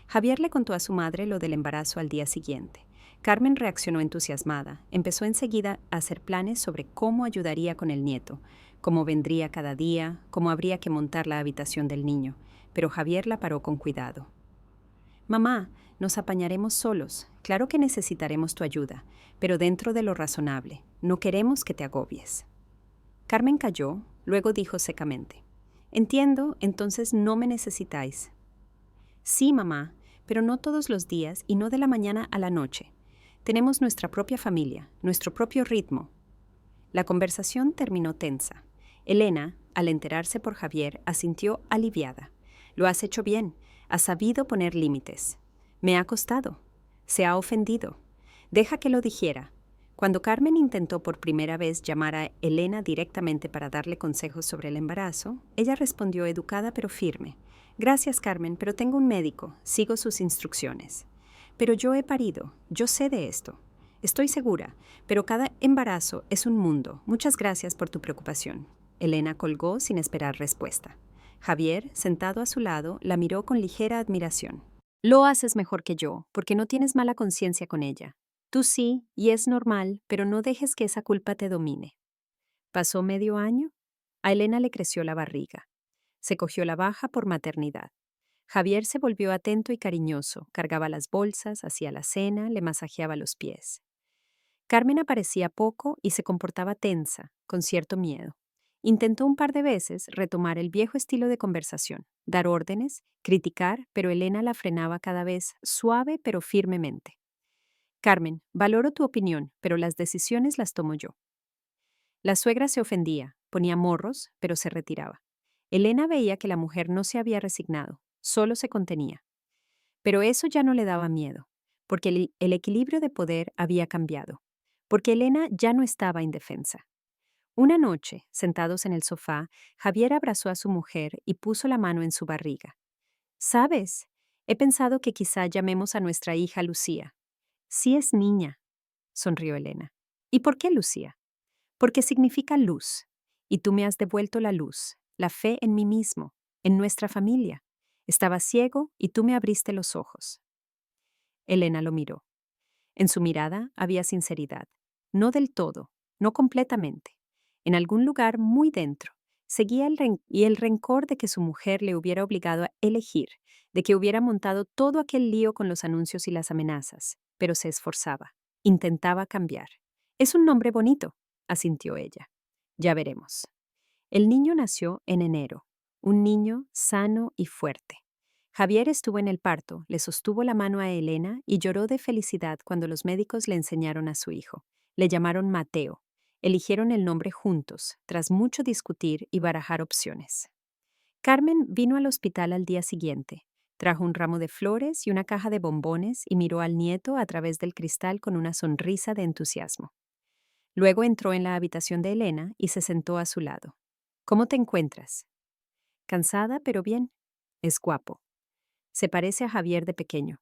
Javier le contó a su madre lo del embarazo al día siguiente. Carmen reaccionó entusiasmada. Empezó enseguida a hacer planes sobre cómo ayudaría con el nieto, cómo vendría cada día, cómo habría que montar la habitación del niño. Pero Javier la paró con cuidado. «Mamá, nos apañaremos solos. Claro que necesitaremos tu ayuda, pero dentro de lo razonable. No queremos que te agobies». Carmen calló, luego dijo secamente: «Entiendo, entonces no me necesitáis». «Sí, mamá, pero no todos los días y no de la mañana a la noche. Tenemos nuestra propia familia, nuestro propio ritmo». La conversación terminó tensa. Elena, al enterarse por Javier, asintió aliviada. «Lo has hecho bien. Has sabido poner límites. Me ha costado. Se ha ofendido. Deja que lo dijera». Cuando Carmen intentó por primera vez llamar a Elena directamente para darle consejos sobre el embarazo, ella respondió educada pero firme: «Gracias, Carmen, pero tengo un médico. Sigo sus instrucciones». «Pero yo he parido. Yo sé de esto. Estoy segura, pero cada embarazo es un mundo. Muchas gracias por tu preocupación». Elena colgó sin esperar respuesta. Javier, sentado a su lado, la miró con ligera admiración. «Lo haces mejor que yo, porque no tienes mala conciencia con ella. Tú sí, y es normal, pero no dejes que esa culpa te domine». Pasó medio año. A Elena le creció la barriga. Se cogió la baja por maternidad. Javier se volvió atento y cariñoso, cargaba las bolsas, hacía la cena, le masajeaba los pies. Carmen aparecía poco y se comportaba tensa, con cierto miedo. Intentó un par de veces retomar el viejo estilo de conversación, dar órdenes, criticar, pero Elena la frenaba cada vez suave pero firmemente. «Carmen, valoro tu opinión, pero las decisiones las tomo yo». La suegra se ofendía, ponía morros, pero se retiraba. Elena veía que la mujer no se había resignado, solo se contenía. Pero eso ya no le daba miedo, porque el equilibrio de poder había cambiado, porque Elena ya no estaba indefensa. Una noche, sentados en el sofá, Javier abrazó a su mujer y puso la mano en su barriga. «¿Sabes? He pensado que quizá llamemos a nuestra hija Lucía». «Sí es niña», sonrió Elena. «¿Y por qué Lucía?» «Porque significa luz, y tú me has devuelto la luz, la fe en mí mismo, en nuestra familia. Estaba ciego y tú me abriste los ojos». Elena lo miró. En su mirada había sinceridad. No del todo, no completamente. En algún lugar muy dentro, seguía el rencor de que su mujer le hubiera obligado a elegir, de que hubiera montado todo aquel lío con los anuncios y las amenazas, pero se esforzaba, intentaba cambiar. «Es un nombre bonito», asintió ella. «Ya veremos». El niño nació en enero, un niño sano y fuerte. Javier estuvo en el parto, le sostuvo la mano a Elena y lloró de felicidad cuando los médicos le enseñaron a su hijo. Le llamaron Mateo. Eligieron el nombre juntos, tras mucho discutir y barajar opciones. Carmen vino al hospital al día siguiente. Trajo un ramo de flores y una caja de bombones y miró al nieto a través del cristal con una sonrisa de entusiasmo. Luego entró en la habitación de Elena y se sentó a su lado. «¿Cómo te encuentras?» «Cansada, pero bien. Es guapo. Se parece a Javier de pequeño».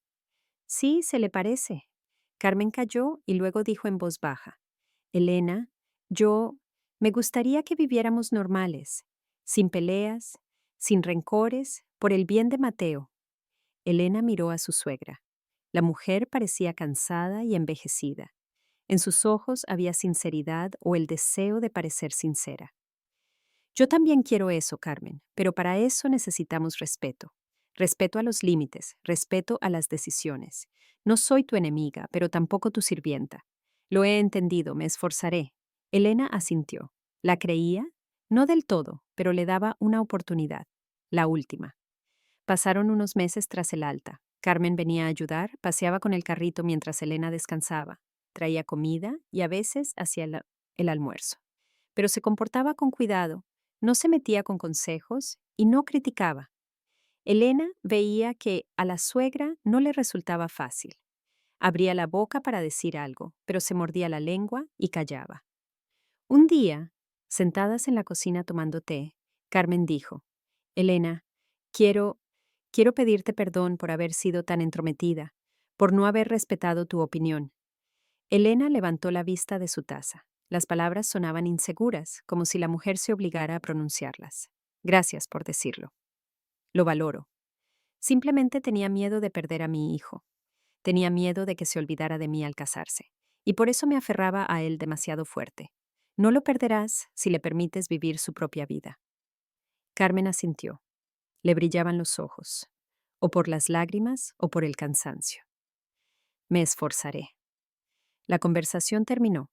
«Sí, se le parece». Carmen calló y luego dijo en voz baja: Elena, me gustaría que viviéramos normales, sin peleas, sin rencores, por el bien de Mateo. Elena miró a su suegra. La mujer parecía cansada y envejecida. En sus ojos había sinceridad o el deseo de parecer sincera. Yo también quiero eso, Carmen, pero para eso necesitamos respeto. Respeto a los límites, respeto a las decisiones. No soy tu enemiga, pero tampoco tu sirvienta. Lo he entendido, me esforzaré. Elena asintió. ¿La creía? No del todo, pero le daba una oportunidad. La última. Pasaron unos meses tras el alta. Carmen venía a ayudar, paseaba con el carrito mientras Elena descansaba, traía comida y a veces hacía el almuerzo. Pero se comportaba con cuidado, no se metía con consejos y no criticaba. Elena veía que a la suegra no le resultaba fácil. Abría la boca para decir algo, pero se mordía la lengua y callaba. Un día, sentadas en la cocina tomando té, Carmen dijo, Elena, quiero pedirte perdón por haber sido tan entrometida, por no haber respetado tu opinión. Elena levantó la vista de su taza. Las palabras sonaban inseguras, como si la mujer se obligara a pronunciarlas. Gracias por decirlo. Lo valoro. Simplemente tenía miedo de perder a mi hijo. Tenía miedo de que se olvidara de mí al casarse. Y por eso me aferraba a él demasiado fuerte. No lo perderás si le permites vivir su propia vida. Carmen asintió. Le brillaban los ojos, o por las lágrimas o por el cansancio. Me esforzaré. La conversación terminó.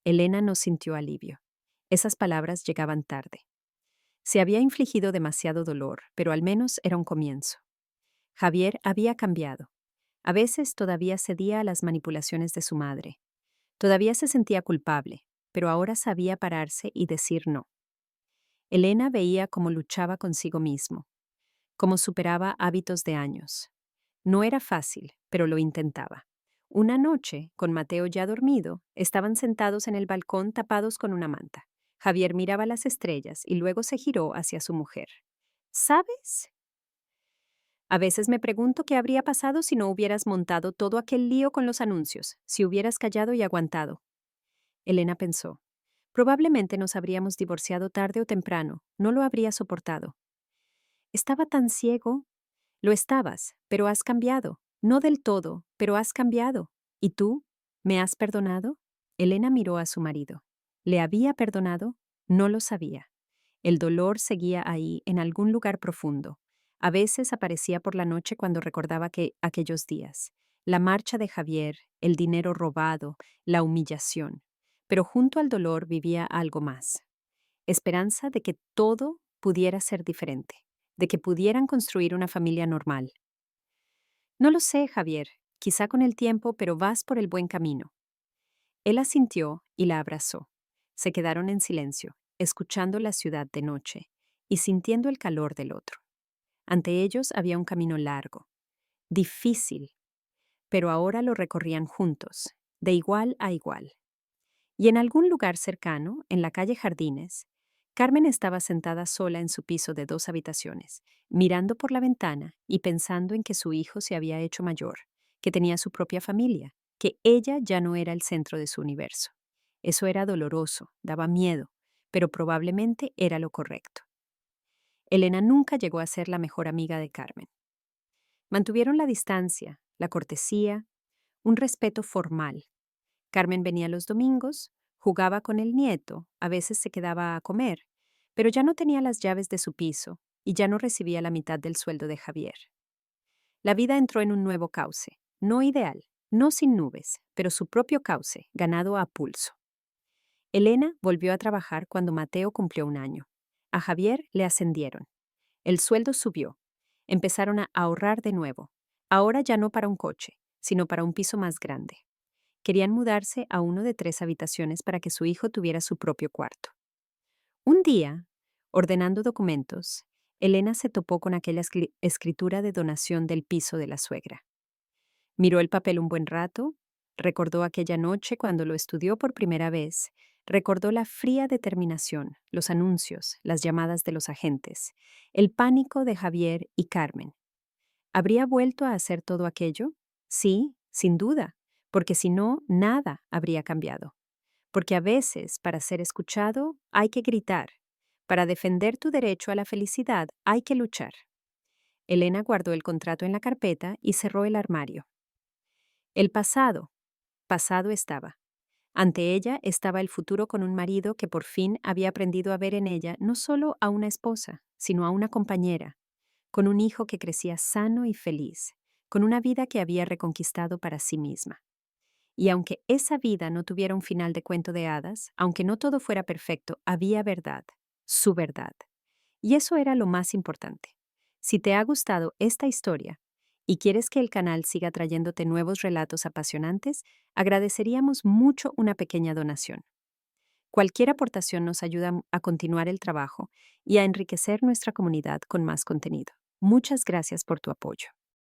Elena no sintió alivio. Esas palabras llegaban tarde. Se había infligido demasiado dolor, pero al menos era un comienzo. Javier había cambiado. A veces todavía cedía a las manipulaciones de su madre. Todavía se sentía culpable, pero ahora sabía pararse y decir no. Elena veía cómo luchaba consigo mismo, cómo superaba hábitos de años. No era fácil, pero lo intentaba. Una noche, con Mateo ya dormido, estaban sentados en el balcón tapados con una manta. Javier miraba las estrellas y luego se giró hacia su mujer. ¿Sabes? A veces me pregunto qué habría pasado si no hubieras montado todo aquel lío con los anuncios, si hubieras callado y aguantado. Elena pensó. Probablemente nos habríamos divorciado tarde o temprano, no lo habría soportado. Estaba tan ciego. Lo estabas, pero has cambiado. No del todo, pero has cambiado. ¿Y tú? ¿Me has perdonado? Elena miró a su marido. ¿Le había perdonado? No lo sabía. El dolor seguía ahí, en algún lugar profundo. A veces aparecía por la noche cuando recordaba aquellos días. La marcha de Javier, el dinero robado, la humillación. Pero junto al dolor vivía algo más. Esperanza de que todo pudiera ser diferente, de que pudieran construir una familia normal. No lo sé, Javier, quizá con el tiempo, pero vas por el buen camino. Él asintió y la abrazó. Se quedaron en silencio, escuchando la ciudad de noche y sintiendo el calor del otro. Ante ellos había un camino largo, difícil, pero ahora lo recorrían juntos, de igual a igual. Y en algún lugar cercano, en la calle Jardines, Carmen estaba sentada sola en su piso de 2 habitaciones, mirando por la ventana y pensando en que su hijo se había hecho mayor, que tenía su propia familia, que ella ya no era el centro de su universo. Eso era doloroso, daba miedo, pero probablemente era lo correcto. Elena nunca llegó a ser la mejor amiga de Carmen. Mantuvieron la distancia, la cortesía, un respeto formal. Carmen venía los domingos, jugaba con el nieto, a veces se quedaba a comer, pero ya no tenía las llaves de su piso y ya no recibía la mitad del sueldo de Javier. La vida entró en un nuevo cauce, no ideal, no sin nubes, pero su propio cauce, ganado a pulso. Elena volvió a trabajar cuando Mateo cumplió 1 año. A Javier le ascendieron. El sueldo subió. Empezaron a ahorrar de nuevo, ahora ya no para un coche, sino para un piso más grande. Querían mudarse a uno de 3 habitaciones para que su hijo tuviera su propio cuarto. Un día, ordenando documentos, Elena se topó con aquella escritura de donación del piso de la suegra. Miró el papel un buen rato, recordó aquella noche cuando lo estudió por primera vez, recordó la fría determinación, los anuncios, las llamadas de los agentes, el pánico de Javier y Carmen. ¿Habría vuelto a hacer todo aquello? Sí, sin duda, porque si no, nada habría cambiado. porque a veces para ser escuchado hay que gritar. Para defender tu derecho a la felicidad hay que luchar. Elena guardó el contrato en la carpeta y cerró el armario. El pasado, pasado estaba. Ante ella estaba el futuro con un marido que por fin había aprendido a ver en ella no solo a una esposa, sino a una compañera, con un hijo que crecía sano y feliz, con una vida que había reconquistado para sí misma. Y aunque esa vida no tuviera un final de cuento de hadas, aunque no todo fuera perfecto, había verdad, su verdad. Y eso era lo más importante. Si te ha gustado esta historia y quieres que el canal siga trayéndote nuevos relatos apasionantes, agradeceríamos mucho una pequeña donación. Cualquier aportación nos ayuda a continuar el trabajo y a enriquecer nuestra comunidad con más contenido. Muchas gracias por tu apoyo.